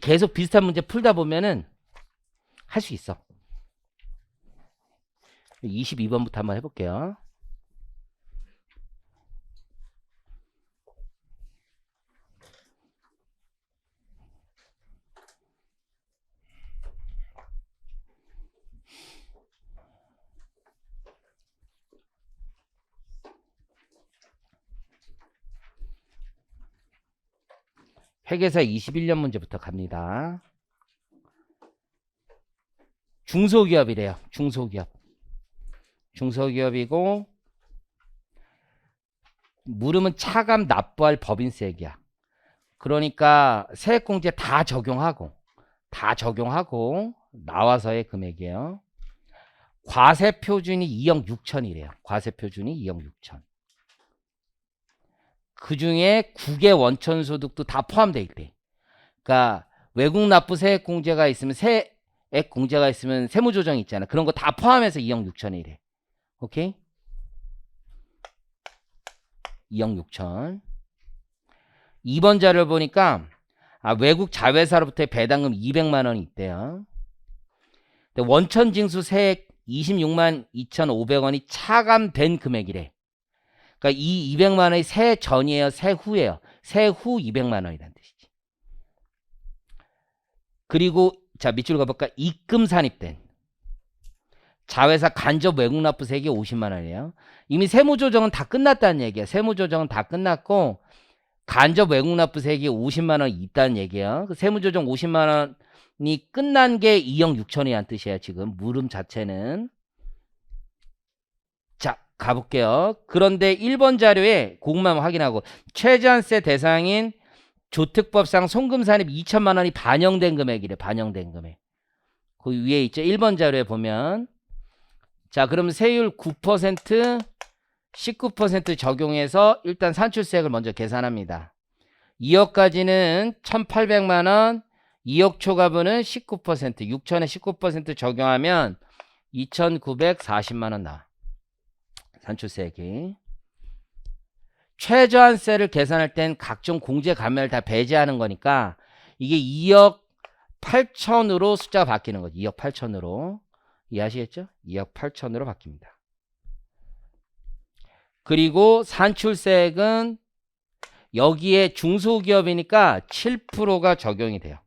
계속 비슷한 문제 풀다 보면은 할 수 있어. 22번부터 한번 해볼게요. 회계사 21년 문제부터 갑니다. 중소기업이래요. 중소기업이고 물으면 차감 납부할 법인세액이야. 그러니까 세액공제 다 적용하고 나와서의 금액이에요. 과세표준이 2억 6천이래요. 과세표준이 2억 6천. 그 중에 국외 원천소득도 다 포함되어 있대. 그러니까 외국 납부 세액공제가 있으면 세무조정이 있잖아. 그런 거 다 포함해서 2억 6천이래. 오케이? 2억 6천. 2번 자료를 보니까 외국 자회사로부터의 배당금 200만 원이 있대요. 근데 원천징수 세액 26만 2,500원이 차감된 금액이래. 그러니까 이 200만 원이 세 전이에요, 세 후예요. 세 후 200만 원이라는 뜻이지. 그리고 자 밑줄 가볼까? 입금 산입된 자회사 간접 외국 납부세액이 50만 원이에요. 이미 세무조정은 다 끝났다는 얘기야. 세무조정은 다 끝났고 간접 외국 납부세액이 50만 원이 있다는 얘기야. 그 세무조정 50만 원이 끝난 게 2억 6천이라는 뜻이야. 지금 물음 자체는. 자 가볼게요. 그런데 1번 자료에 그것만 확인하고 최저한세 대상인 조특법상 송금산입 2천만 원이 반영된 금액이래. 반영된 금액. 그 위에 있죠. 1번 자료에 보면 자 그러면 세율 9% 19% 적용해서 일단 산출세액을 먼저 계산합니다. 2억까지는 1,800만원, 2억 초과분은 19%, 6천에 19% 적용하면 2,940만원 나와. 산출세액이. 최저한세를 계산할 땐 각종 공제 감면을 다 배제하는 거니까 이게 2억 8천으로 숫자가 바뀌는 거지. 2억 8천으로. 이해하시겠죠? 2억 8천으로 바뀝니다. 그리고 산출세액은 여기에 중소기업이니까 7%가 적용이 돼요.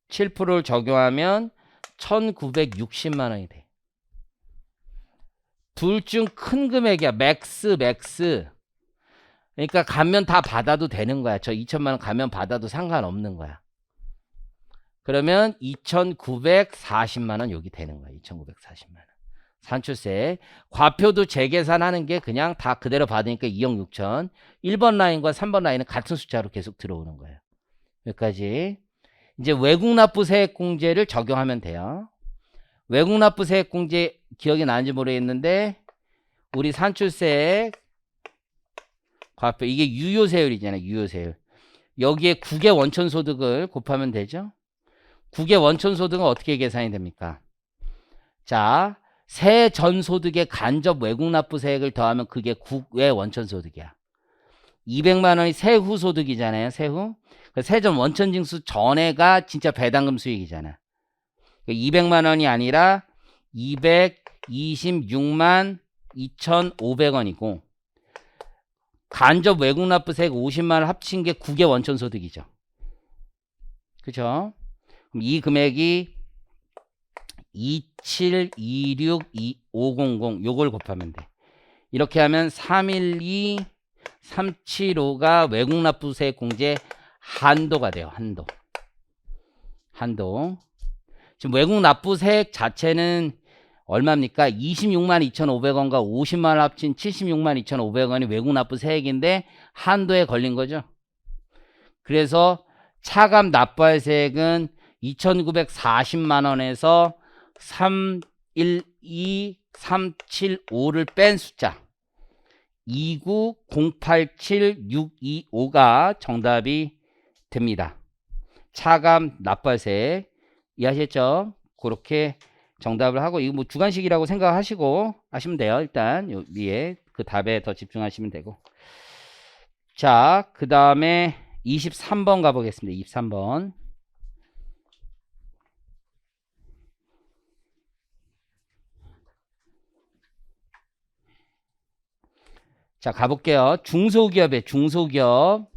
7%를 적용하면 1,960만 원이 돼. 둘 중 큰 금액이야. 맥스. 그러니까 감면 다 받아도 되는 거야. 저 2천만 원 감면 받아도 상관없는 거야. 그러면 2,940만 원 여기 되는 거야. 2,940만 원. 산출세. 과표도 재계산하는 게 그냥 다 그대로 받으니까 2억 6천. 1번 라인과 3번 라인은 같은 숫자로 계속 들어오는 거예요. 여기까지. 이제 외국납부세액공제를 적용하면 돼요. 외국납부세액공제 기억이 나는지 모르겠는데 우리 산출세액 과표 이게 유효세율이잖아요. 유효세율. 여기에 국외 원천소득을 곱하면 되죠. 국외 원천소득은 어떻게 계산이 됩니까? 자, 세전소득의 간접 외국납부세액을 더하면 그게 국외 원천소득이야. 200만 원이 세후소득이잖아요. 세후. 세전 원천징수 전에가 진짜 배당금 수익이잖아. 200만 원이 아니라 226만 2,500원이고 간접 외국납부세액 50만 원 합친 게 국외 원천소득이죠. 그죠? 그럼 이 금액이 2726500 요걸 곱하면 돼. 이렇게 하면 312375가 외국납부세액 공제 한도가 돼요. 한도. 지금 외국납부세액 자체는 얼마입니까? 26만 2,500원과 50만 원 합친 76만 2,500원이 외국납부세액인데 한도에 걸린 거죠. 그래서 차감 납부할 세액은 2,940만 원에서 312375를 뺀 숫자 29087,625가 정답이 됩니다. 차감 납부세 이해하셨죠? 그렇게 정답을 하고 이거 뭐 주관식이라고 생각하시고 하시면 돼요. 일단 요 위에 그 답에 더 집중하시면 되고. 자, 그 다음에 23번 가보겠습니다. 23번. 자, 가볼게요. 중소기업에 중소기업.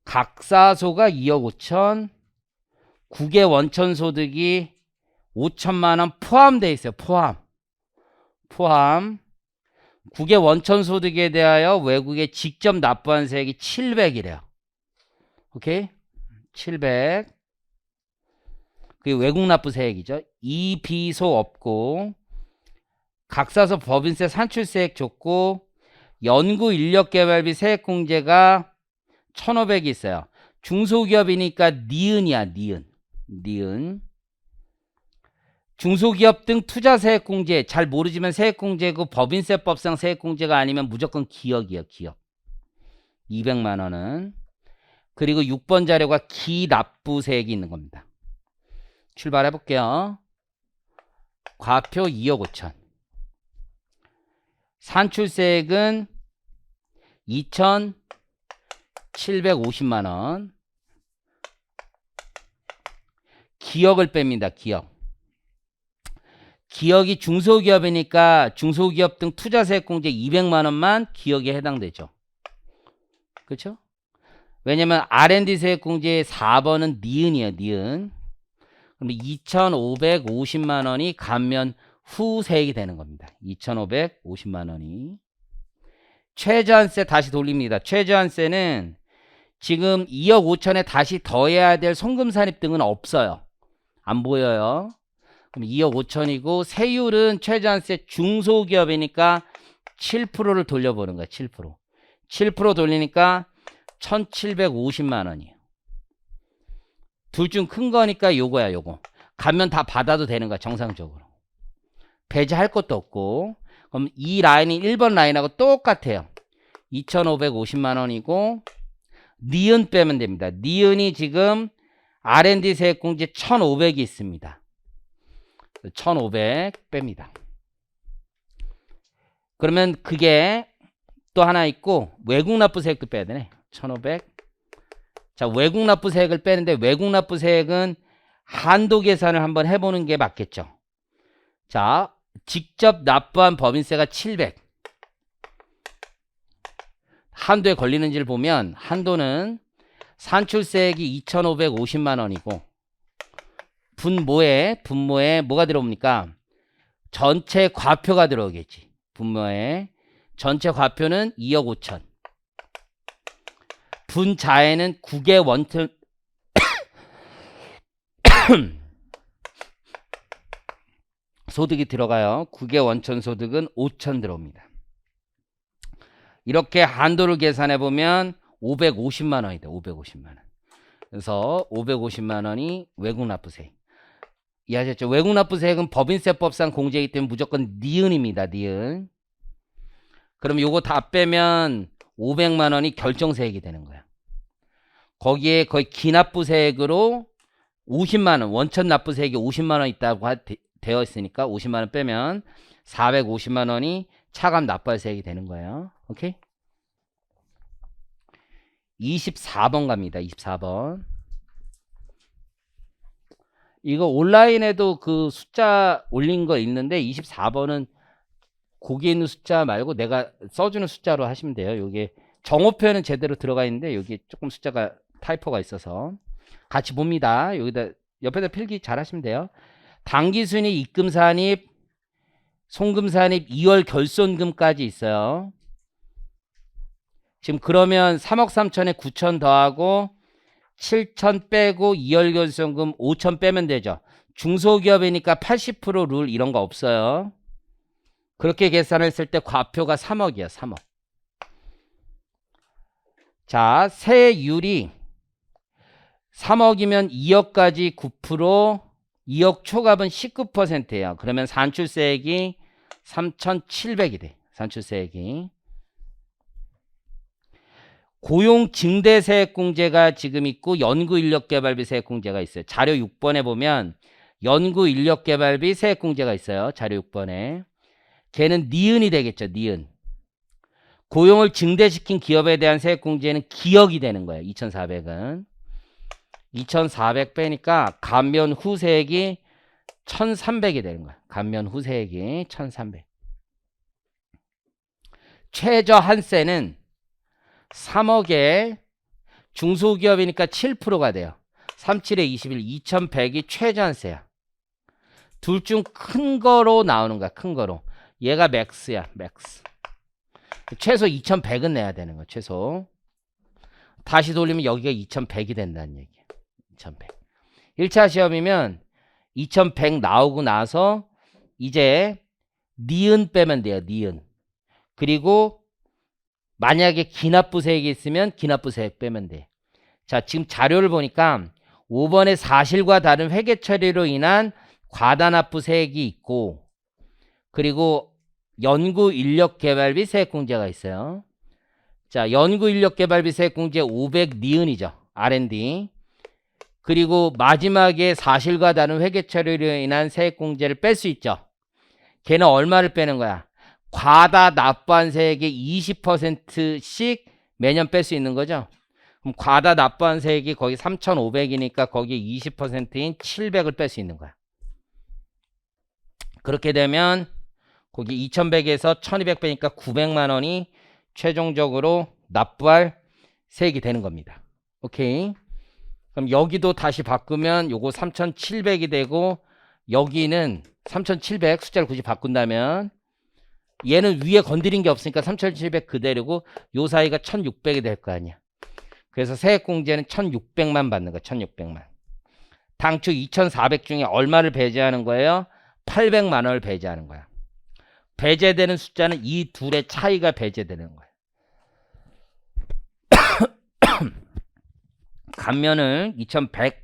각사소가 2억 5천, 국외 원천소득이 5천만 원 포함되어 있어요. 포함. 국외 원천소득에 대하여 외국에 직접 납부한 세액이 700이래요. 오케이? 700. 그게 외국납부세액이죠. 이 비소 없고 각사소 법인세 산출세액 줬고 연구인력개발비 세액공제가 1,500이 있어요. 중소기업이니까 니은이야. 니은. 중소기업 등 투자세액공제 잘 모르지만 세액공제고 법인세법상 세액공제가 아니면 무조건 기억이에요. 기억. 200만 원은. 그리고 6번 자료가 기납부세액이 있는 겁니다. 출발해 볼게요. 과표 2억 5천. 산출세액은 2,750만 원. 기억을 뺍니다. 기억이 중소기업이니까 중소기업 등 투자세액공제 200만 원만 기억에 해당되죠. 그렇죠? 왜냐면 R&D 세액공제 4번은 니은이에요. 니은. 그럼 2,550만 원이 감면 후 세액이 되는 겁니다. 2,550만 원이. 최저한세 다시 돌립니다. 최저한세는 지금 2억 5천에 다시 더해야 될 송금산입 등은 없어요. 안 보여요. 그럼 2억 5천이고 세율은 최저한세 중소기업이니까 7%를 돌려보는 거야. 7% 돌리니까 1,750만 원이에요. 둘 중 큰 거니까 요거야, 요거. 가면 다 받아도 되는 거야, 정상적으로. 배제할 것도 없고. 그럼 이 라인이 1번 라인하고 똑같아요. 2,550만 원이고, 니은 빼면 됩니다. 니은이 지금 R&D 세액공제 1,500이 있습니다. 1,500 뺍니다. 그러면 그게 또 하나 있고, 외국 납부세액도 빼야 되네. 1,500. 자, 외국 납부세액을 빼는데, 외국 납부세액은 한도 계산을 한번 해보는 게 맞겠죠. 자, 직접 납부한 법인세가 700. 한도에 걸리는지를 보면, 한도는 산출세액이 2,550만 원이고, 분모에 뭐가 들어옵니까? 전체 과표가 들어오겠지. 분모에 전체 과표는 2억 5천. 분자에는 국외 원천 소득이 들어가요. 국외 원천 소득은 5천 들어옵니다. 이렇게 한도를 계산해 보면 550만 원이다. 550만 원. 그래서 550만 원이 외국 납부세액. 이해하셨죠? 외국 납부세액은 법인세법상 공제이기 때문에 무조건 니은입니다. 니은. 그럼 요거 다 빼면 500만 원이 결정세액이 되는 거야. 거기에 거의 기납부세액으로 50만 원, 원천 납부세액이 50만 원 있다고 되어 있으니까 50만 원 빼면 450만 원이 차감 납부세액이 되는 거예요. 오케이? 24번 갑니다. 24번. 이거 온라인에도 그 숫자 올린 거 있는데 24번은 거기에 있는 숫자 말고 내가 써주는 숫자로 하시면 돼요. 요게 정오표는 제대로 들어가 있는데 여기 조금 숫자가 타이포가 있어서 같이 봅니다. 여기다 옆에다 필기 잘 하시면 돼요. 당기순이익, 입금산입, 송금산입, 2월 결손금까지 있어요. 지금 그러면 3억 3천에 9천 더하고 7천 빼고 2월 결손금 5천 빼면 되죠. 중소기업이니까 80% 룰 이런 거 없어요. 그렇게 계산했을 때 과표가 3억이야. 3억. 자, 세율이 3억이면 2억까지 9%, 2억 초과분 19%예요. 그러면 산출세액이 3,700이 돼. 산출세액이. 고용증대세액공제가 지금 있고 연구인력개발비 세액공제가 있어요. 자료 6번에 보면 연구인력개발비 세액공제가 있어요. 자료 6번에. 걔는 니은이 되겠죠. 니은. 고용을 증대시킨 기업에 대한 세액공제는 기억이 되는 거예요. 2,400은. 2,400 빼니까 감면 후세액이 1,300이 되는 거예요. 감면 후세액이 1,300. 최저 한세는 3억에 중소기업이니까 7%가 돼요. 37에 21, 2,100이 최저 한세야. 둘 중 큰 거로 나오는 거야. 큰 거로. 얘가 맥스야. 맥스. 최소 2,100은 내야 되는 거야. 최소. 다시 돌리면 여기가 2,100이 된다는 얘기야. 2,100. 1차 시험이면 2,100 나오고 나서 이제 니은 빼면 돼요. 니은. 그리고 만약에 기납부세액이 있으면 기납부세액 빼면 돼. 자, 지금 자료를 보니까 5번에 사실과 다른 회계 처리로 인한 과다납부세액이 있고, 그리고 연구인력개발비 세액공제가 있어요. 자, 연구인력개발비 세액공제 500 니은이죠. R&D. 그리고 마지막에 사실과 다른 회계 처리로 인한 세액공제를 뺄 수 있죠. 걔는 얼마를 빼는 거야? 과다 납부한 세액의 20%씩 매년 뺄 수 있는 거죠. 그럼 과다 납부한 세액이 거기 3,500이니까 거기에 20%인 700을 뺄 수 있는 거야. 그렇게 되면 거기 2,100에서 1,200 빼니까 900만 원이 최종적으로 납부할 세액이 되는 겁니다. 오케이. 그럼 여기도 다시 바꾸면 요거 3,700이 되고, 여기는 3,700 숫자를 굳이 바꾼다면 얘는 위에 건드린 게 없으니까 3,700 그대로고 요 사이가 1,600이 될 거 아니야. 그래서 세액공제는 1,600만 받는 거야. 1,600만. 당초 2,400 중에 얼마를 배제하는 거예요? 800만 원을 배제하는 거야. 배제되는 숫자는 이 둘의 차이가 배제되는 거예요. 감면을 2,100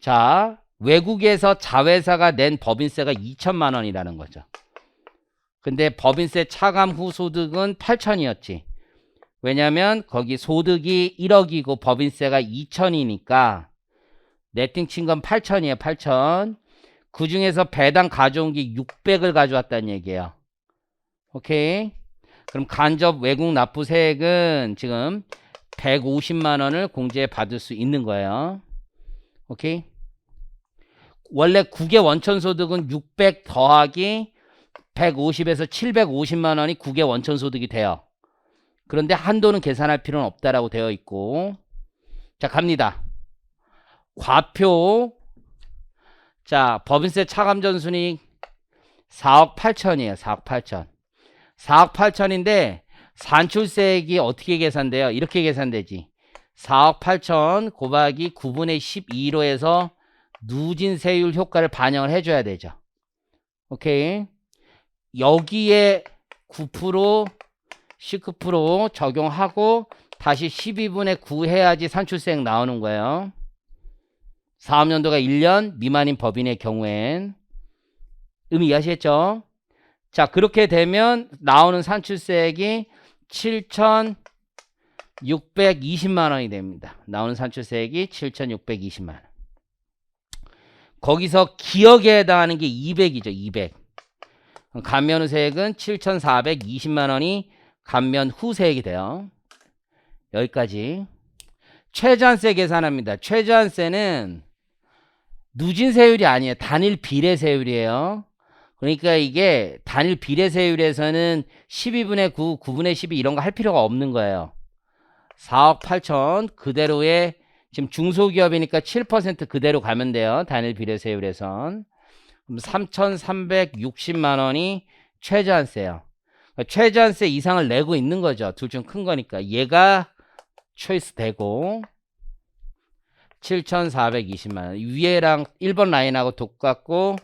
자, 외국에서 자회사가 낸 법인세가 2천만 원이라는 거죠. 근데 법인세 차감 후 소득은 8천이었지. 왜냐면 거기 소득이 1억이고 법인세가 2천이니까 네팅 친 건 8천이에요. 8천. 그 중에서 배당 가져온 게 600을 가져왔다는 얘기예요. 오케이. 그럼 간접 외국 납부세액은 지금 150만 원을 공제해 받을 수 있는 거예요. 오케이. 원래 국외 원천 소득은 600 더하기 150에서 750만 원이 국외 원천 소득이 돼요. 그런데 한도는 계산할 필요는 없다라고 되어 있고. 자, 갑니다. 과표. 자, 법인세 차감 전순이익 4억 8천이에요. 4억 8천. 4억 8천인데 산출세액이 어떻게 계산돼요? 이렇게 계산되지. 4억 8천 곱하기 9분의 12로 해서 누진세율 효과를 반영을 해줘야 되죠. 오케이. 여기에 9%, 19% 적용하고 다시 12분의 9 해야지 산출세액 나오는 거예요. 사업연도가 1년 미만인 법인의 경우엔. 의미 이해하시겠죠? 자, 그렇게 되면 나오는 산출세액이 7,620만 원이 됩니다. 나오는 산출세액이 7,620만 원. 거기서 기억에 해당하는 게 200이죠. 200. 감면 후 세액은 7,420만 원이 감면 후 세액이 돼요. 여기까지. 최저한세 계산합니다. 최저한세는 누진세율이 아니에요. 단일 비례세율이에요. 그러니까 이게 단일 비례세율에서는 12분의 9, 9분의 12 이런 거 할 필요가 없는 거예요. 4억 8천 그대로의 지금 중소기업이니까 7% 그대로 가면 돼요. 단일 비례세율에선. 그럼 3,360만 원이 최저한세예요. 그러니까 최저한세 이상을 내고 있는 거죠. 둘 중 큰 거니까. 얘가 초이스 되고 7,420만 원. 위에랑 1번 라인하고 똑같고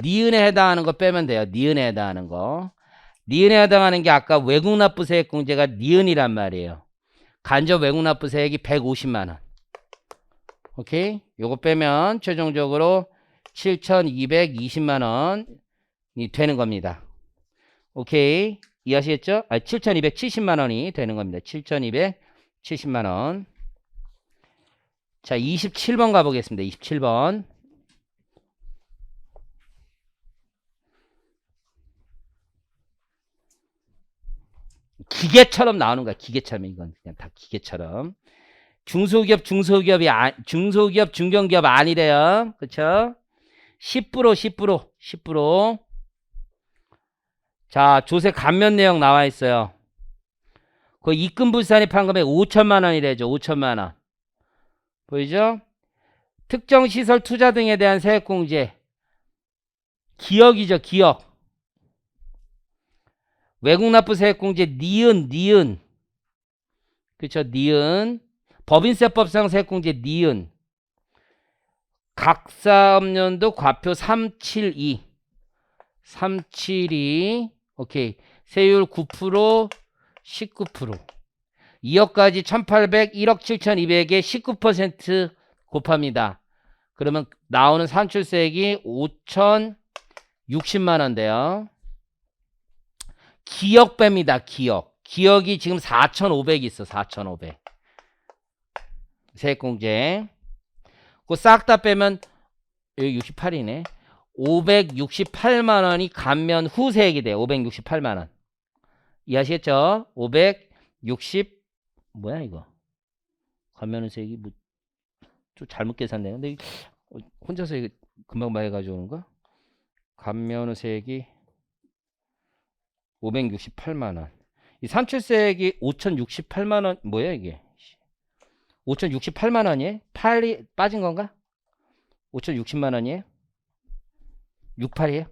니은에 해당하는 거 빼면 돼요. 니은에 해당하는 거. 니은에 해당하는 게 아까 외국납부세액 공제가 니은이란 말이에요. 간접 외국납부세액이 150만 원. 오케이? 요거 빼면 최종적으로 7,220만 원이 되는 겁니다. 오케이? 이해하시겠죠? 7,270만 원이 되는 겁니다. 7,270만 원. 자, 27번 가보겠습니다. 27번. 기계처럼 나오는 거야. 기계처럼. 이건 그냥 다 기계처럼. 중소기업, 중소기업, 중견기업 아니래요. 그쵸? 10%. 자, 조세 감면 내용 나와 있어요. 그 입금불산입 판금액 5천만 원이래죠. 5천만 원. 보이죠? 특정시설 투자 등에 대한 세액공제. 기억이죠. 기억. 외국납부세액공제 니은. 그쵸? 니은. 법인세법상 세액공제 니은. 각사업년도 과표 372. 오케이. 세율 9%, 19%. 2억까지 1,800, 1억 7,200에 19% 곱합니다. 그러면 나오는 산출세액이 5,060만 원인데요. 기억 뺍니다. 기억이 지금 4,500 있어. 4,500. 세액공제. 그거 싹 다 빼면 여기 68이네. 568만 원이 감면 후 세액이 돼요. 568만 원. 이해하시겠죠? 560 뭐야 이거? 감면 후 세액이 뭐 좀 잘못 계산돼요. 근데 혼자서 이거 금방 많이 가져오는가? 감면 후 세액이 568만 원. 이 산출세액이 5,068만 원 뭐야 이게? 5,068만 원이에요? 8이 빠진 건가? 5,060만 원이에요? 68이에요?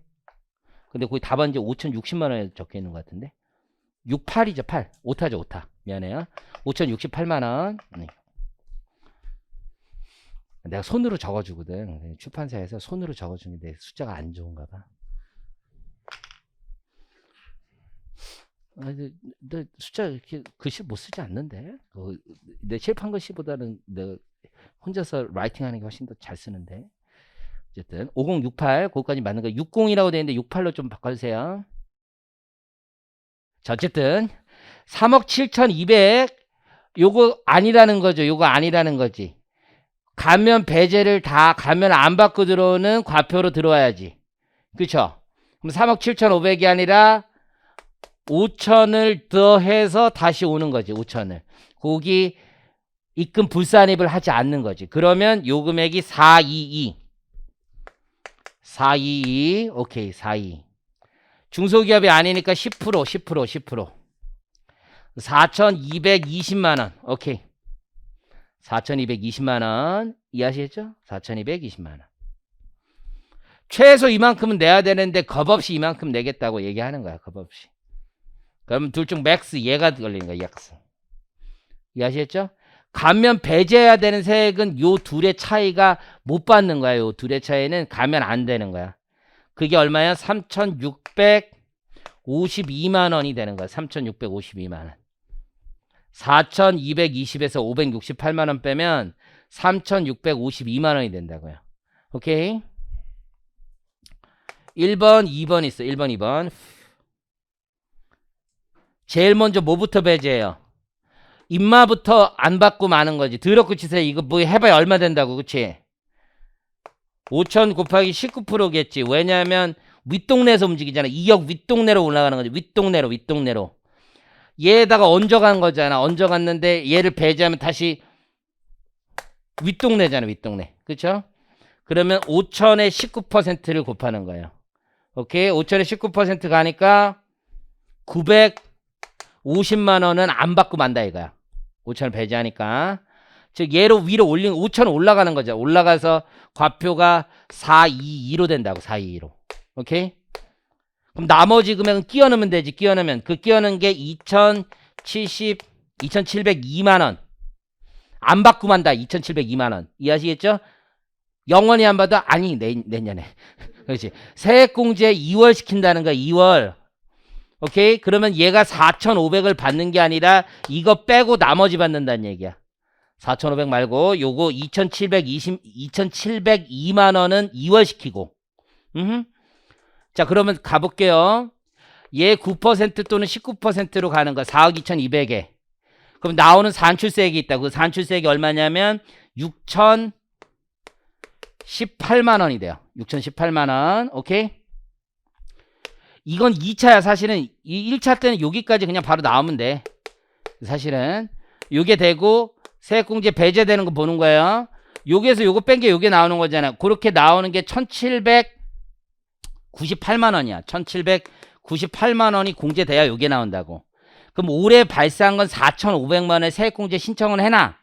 근데 거기 답은 이제 5,060만 원에 적혀 있는 것 같은데. 68이죠, 8. 오타죠, 오타. 미안해요. 5,068만 원. 네. 내가 손으로 적어주거든. 출판사에서 손으로 적어주는데 숫자가 안 좋은가 봐. 내 숫자 이렇게 글씨 못 쓰지 않는데. 내 칠판 글씨보다는 내가 혼자서 라이팅 하는 게 훨씬 더 잘 쓰는데. 어쨌든 5068 그거까지 맞는 거 60이라고 되어 있는데 68로 좀 바꿔주세요. 자, 어쨌든 3억 7,200 요거 아니라는 거죠. 요거 아니라는 거지. 가면 배제를 다 가면 안 받고 들어오는 과표로 들어와야지. 그쵸? 그럼 3억 7,500이 아니라 5천을 더해서 다시 오는 거지. 5천을. 거기 입금 불산입을 하지 않는 거지. 그러면 요 금액이 422. 422. 오케이. 422. 중소기업이 아니니까 10%. 4,220만원. 오케이. 4,220만원. 이해하시겠죠? 4,220만원. 최소 이만큼은 내야 되는데 겁없이 이만큼 내겠다고 얘기하는 거야. 겁없이. 그럼 둘 중 맥스 얘가 걸리는 거야. 맥스. 이해하시겠죠? 가면 배제해야 되는 세액은 요 둘의 차이가 못 받는 거야. 요 둘의 차이는 가면 안 되는 거야. 그게 얼마야? 3,652만 원이 되는 거야. 3,652만 원. 4,220에서 568만 원 빼면 3,652만 원이 된다고요. 오케이? 1번, 2번 있어. 1번, 2번. 제일 먼저 뭐부터 배제해요? 임마부터 안 받고 마는 거지. 더럽고 치세요. 이거 뭐 해봐야 얼마 된다고. 그치? 5천 곱하기 19%겠지. 왜냐하면 윗동네에서 움직이잖아. 2억 윗동네로 올라가는 거지. 윗동네로. 얘에다가 얹어간 거잖아. 얹어갔는데 얘를 배제하면 다시 윗동네잖아. 윗동네. 그쵸? 그러면 5천에 19%를 곱하는 거예요. 오케이? 5천에 19% 가니까 950만 원은 안 받고 만다 이거야. 5천을 배제하니까. 즉 얘로 위로 올린 5천 올라가는 거죠. 올라가서 과표가 422로 된다고. 422로. 오케이? 그럼 나머지 금액은 끼워 넣으면 되지. 끼워 넣으면 그 끼워 넣은 게 2,702만 원. 안 받고 만다. 2,702만 원. 이해하시겠죠? 영원히 안 받아? 아니, 내년에. 그렇지. 세액공제 2월 시킨다는 거야. 2월. 오케이? 그러면 얘가 4,500을 받는 게 아니라 이거 빼고 나머지 받는다는 얘기야. 4,500 말고 요거 2,702만 원은 2월 시키고. 자, 그러면 가볼게요. 얘 9% 또는 19%로 가는 거야. 4억 2,200에. 그럼 나오는 산출세액이 있다. 그 산출세액이 얼마냐면 6,018만 원이 돼요. 6,018만 원. 오케이? 이건 2차야. 사실은 이 1차 때는 여기까지 그냥 바로 나오면 돼. 사실은 요게 되고 세액공제 배제되는 거 보는 거예요. 여기에서 요거 뺀 게 요게 나오는 거잖아. 그렇게 나오는 게 1,798만 원이야. 1,798만 원이 공제돼야 요게 나온다고. 그럼 올해 발생한 건 4,500만 원의 세액공제 신청을 해놔.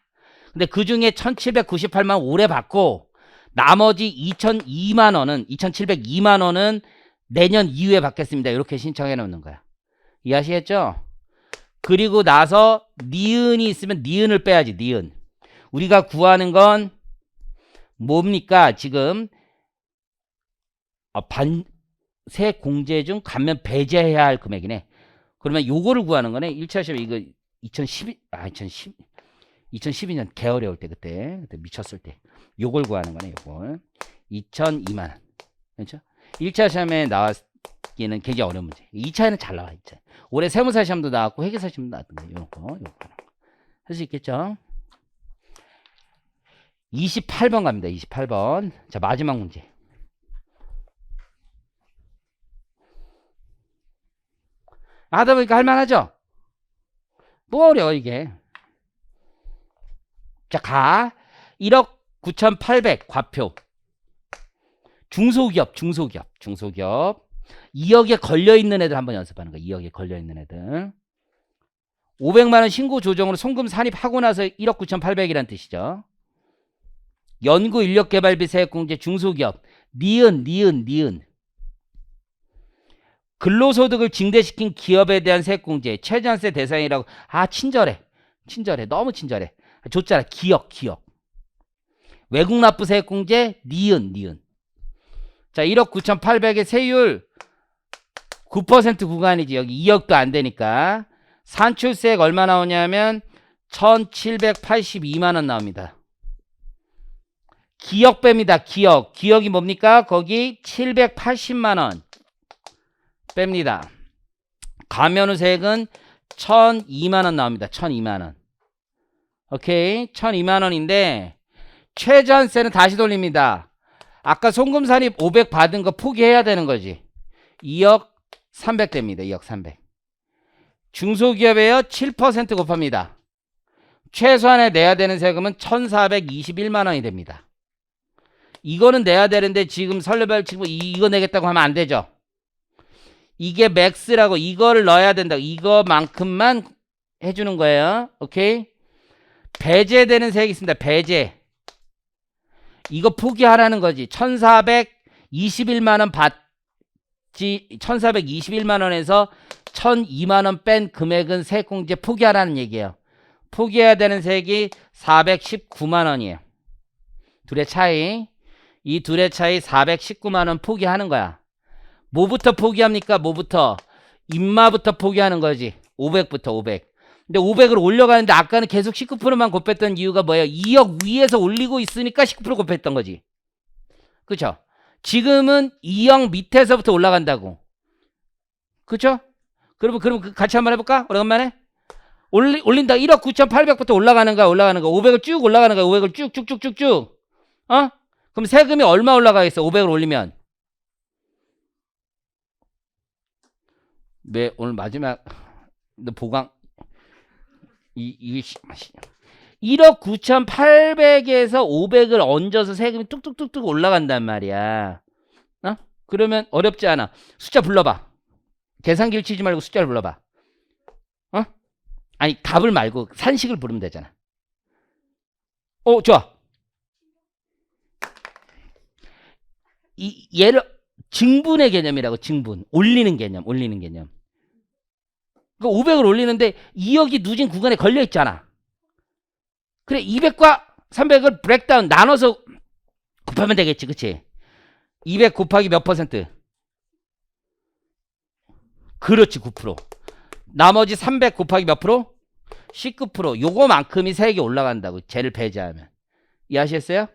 근데 그 중에 1,798만 원 올해 받고 나머지 2,002만 원은 2,702만 원은 내년 이후에 받겠습니다. 이렇게 신청해 놓는 거야. 이해하시겠죠? 그리고 나서 니은이 있으면 니은을 빼야지. 니은. 우리가 구하는 건 뭡니까? 지금 세액 공제 중 가면 배제해야 할 금액이네. 그러면 요거를 구하는 거네. 1차 시험 이거 2012년 개 어려울 때 그때 미쳤을 때 요걸 구하는 거네. 요걸 2,002만 원. 그렇죠? 1차 시험에 나왔기는 굉장히 어려운 문제. 2차에는 잘 나와. 2차. 올해 세무사 시험도 나왔고 회계사 시험도 나왔던 거예요. 요거 할 수 있겠죠? 28번 갑니다. 28번. 자, 마지막 문제. 하다 보니까 할만하죠? 뭐 어려워 이게. 자, 1억 9,800 과표. 중소기업 2억에 걸려있는 애들 한번 연습하는 거야. 2억에 걸려있는 애들. 500만 원 신고 조정으로 송금 산입하고 나서 1억 9,800이란 뜻이죠. 연구 인력 개발비 세액공제 중소기업. 니은. 근로소득을 증대시킨 기업에 대한 세액공제. 최저세 대상이라고. 친절해. 너무 친절해. 줬잖아. 기억. 외국 납부 세액공제. 니은. 자, 1억 9,800의 세율 9% 구간이지. 여기 2억도 안 되니까. 산출세액 얼마 나오냐면 1,782만 원 나옵니다. 기억 뺍니다. 기억. 기억이 뭡니까? 거기 780만 원 뺍니다. 가면 후세액은 1002만 원 나옵니다. 1002만 원. 오케이. 1002만 원인데 최저한세는 다시 돌립니다. 아까 송금산입 500 받은 거 포기해야 되는 거지. 2억 300 됩니다. 2억 300. 중소기업에요 7% 곱합니다. 최소한에 내야 되는 세금은 1421만 원이 됩니다. 이거는 내야 되는데 지금 설레발 지금 이거 내겠다고 하면 안 되죠. 이게 맥스라고 이거를 넣어야 된다. 이거만큼만 해주는 거예요. 오케이. 배제되는 세액이 있습니다. 배제. 이거 포기하라는 거지. 1421만 원 받지. 1421만 원에서 1002만 원 뺀 금액은 세액공제 포기하라는 얘기예요. 포기해야 되는 세액이 419만 원이에요. 둘의 차이. 이 둘의 차이 419만 원 포기하는 거야. 뭐부터 포기합니까? 뭐부터? 인마부터 포기하는 거지. 500부터 500. 근데 500을 올려가는데 아까는 계속 19%만 곱했던 이유가 뭐예요? 2억 위에서 올리고 있으니까 19% 곱했던 거지. 그쵸? 지금은 2억 밑에서부터 올라간다고. 그쵸? 그럼 같이 한번 해볼까? 오래간만에? 올린다. 1억 9,800부터 올라가는 거야. 500을 쭉 올라가는 거야. 500을 쭉쭉쭉쭉쭉. 어? 그럼 세금이 얼마 올라가겠어? 500을 올리면. 네, 오늘 마지막 너 보강 1억 9,800에서 500을 얹어서 세금이 뚝뚝뚝뚝 올라간단 말이야. 어? 그러면 어렵지 않아. 숫자 불러봐. 계산기를 치지 말고 숫자를 불러봐. 어? 아니 답을 말고 산식을 부르면 되잖아. 좋아. 얘를 증분의 개념이라고. 증분. 올리는 개념. 그러니까 500을 올리는데 2억이 누진 구간에 걸려 있잖아. 그래 200과 300을 브레이크다운 나눠서 곱하면 되겠지. 그치? 200 곱하기 몇 퍼센트? 그렇지 9%. 나머지 300 곱하기 몇 프로? 19%. 요거만큼이 세액이 올라간다고. 쟤를 배제하면. 이해하셨어요?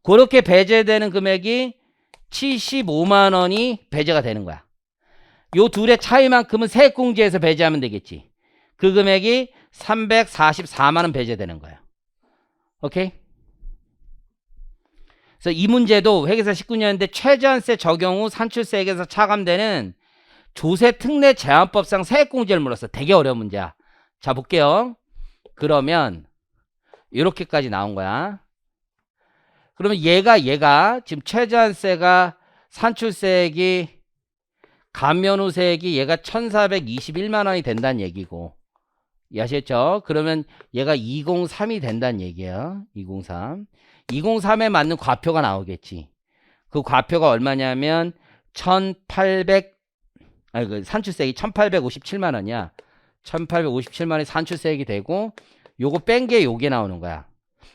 그렇게 배제되는 금액이 75만 원이 배제가 되는 거야. 요 둘의 차이만큼은 세액공제에서 배제하면 되겠지. 그 금액이 344만 원 배제되는 거야. 오케이? 그래서 이 문제도 회계사 19년인데 최저한세 적용 후 산출세액에서 차감되는 조세 특례 제한법상 세액공제를 물었어. 되게 어려운 문제야. 자 볼게요. 그러면 이렇게까지 나온 거야. 그러면 얘가 지금 최저한세가 산출세액이 감면후세액이 얘가 1421만 원이 된다는 얘기고. 이해하셨죠? 그러면 얘가 203이 된다는 얘기예요. 203. 203에 맞는 과표가 나오겠지. 그 과표가 얼마냐면 산출세액이 1857만 원이야. 1857만 원이 산출세액이 되고 요거 뺀 게 요게 나오는 거야.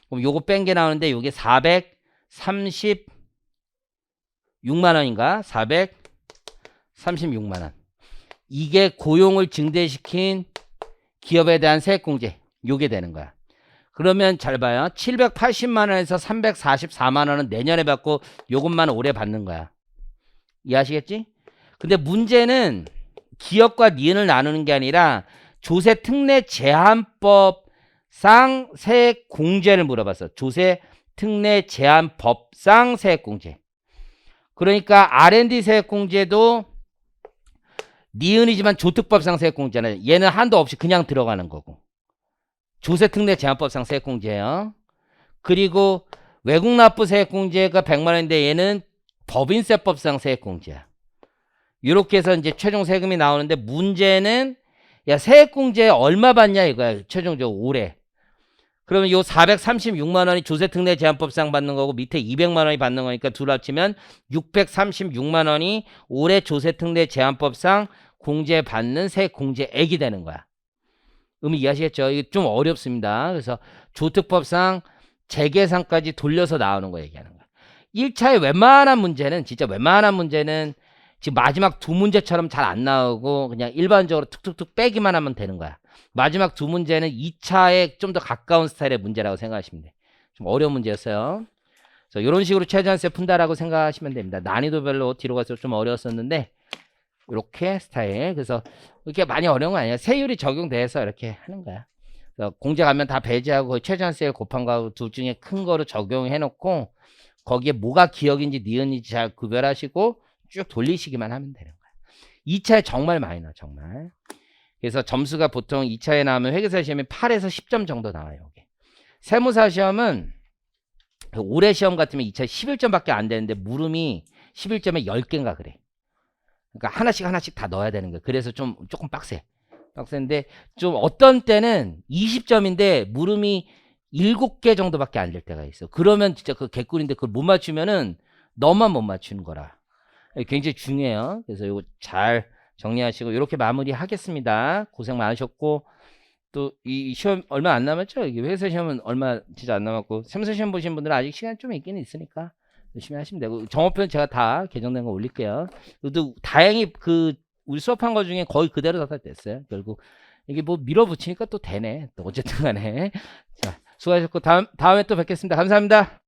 그럼 요거 뺀 게 나오는데 요게 436만 원인가? 436만 원. 이게 고용을 증대시킨 기업에 대한 세액공제. 요게 되는 거야. 그러면 잘 봐요. 780만 원에서 344만 원은 내년에 받고 요것만 올해 받는 거야. 이해하시겠지? 근데 문제는 기업과 니은을 나누는 게 아니라 조세 특례 제한법상 세액 공제를 물어봤어. 조세 특례 제한법상 세액 공제. 그러니까 R&D 세액 공제도 니은이지만 조특법상 세액 공제는 얘는 한도 없이 그냥 들어가는 거고. 조세 특례 제한법상 세액 공제예요. 그리고 외국 납부 세액 공제가 100만 원인데 얘는 법인세법상 세액 공제야. 이렇게 해서 이제 최종 세금이 나오는데 문제는 야 세액 공제 얼마 받냐 이거야. 최종적으로 올해. 그러면 요 436만 원이 조세 특례 제한법상 받는 거고 밑에 200만 원이 받는 거니까 둘 합치면 636만 원이 올해 조세 특례 제한법상 공제 받는 세액 공제액이 되는 거야. 의미 이해하시겠죠? 이게 좀 어렵습니다. 그래서 조특법상 재계산까지 돌려서 나오는 거 얘기하는 거야. 1차의 웬만한 문제는 진짜 웬만한 문제는 지금 마지막 두 문제처럼 잘 안 나오고 그냥 일반적으로 툭툭툭 빼기만 하면 되는 거야. 마지막 두 문제는 2차에 좀 더 가까운 스타일의 문제라고 생각하시면 돼. 좀 어려운 문제였어요. 그래서 이런 식으로 최저한세 푼다라고 생각하시면 됩니다. 난이도별로 뒤로 가서 좀 어려웠었는데 이렇게 스타일. 그래서 이렇게 많이 어려운 거 아니야. 세율이 적용돼서 이렇게 하는 거야. 그래서 공제 가면 다 배제하고 거의 최저한세를 곱한 거하고 둘 중에 큰 거를 적용해 놓고 거기에 뭐가 기억인지 니은인지 잘 구별하시고 쭉 돌리시기만 하면 되는 거야. 2차에 정말 많이 나와, 정말. 그래서 점수가 보통 2차에 나오면 회계사 시험이 8에서 10점 정도 나와요. 이게. 세무사 시험은 올해 시험 같으면 2차에 11점밖에 안 되는데 물음이 11점에 10개인가 그래. 그러니까 하나씩 다 넣어야 되는 거야. 그래서 조금 빡센데 좀 어떤 때는 20점인데 물음이 7개 정도밖에 안 될 때가 있어. 그러면 진짜 그 개꿀인데 그걸 못 맞추면은 너만 못 맞추는 거라. 굉장히 중요해요. 그래서 이거 잘 정리하시고 이렇게 마무리하겠습니다. 고생 많으셨고 또 이 시험 얼마 안 남았죠? 이게 회사 시험은 얼마 진짜 안 남았고 세무사 시험 보신 분들은 아직 시간 좀 있긴 있으니까 열심히 하시면 되고 정어편 제가 다 개정된 거 올릴게요. 또 다행히 그 우리 수업한 거 중에 거의 그대로 다 됐어요. 결국 이게 뭐 밀어붙이니까 또 되네. 또 어쨌든 간에 자 수고하셨고 다음에 또 뵙겠습니다. 감사합니다.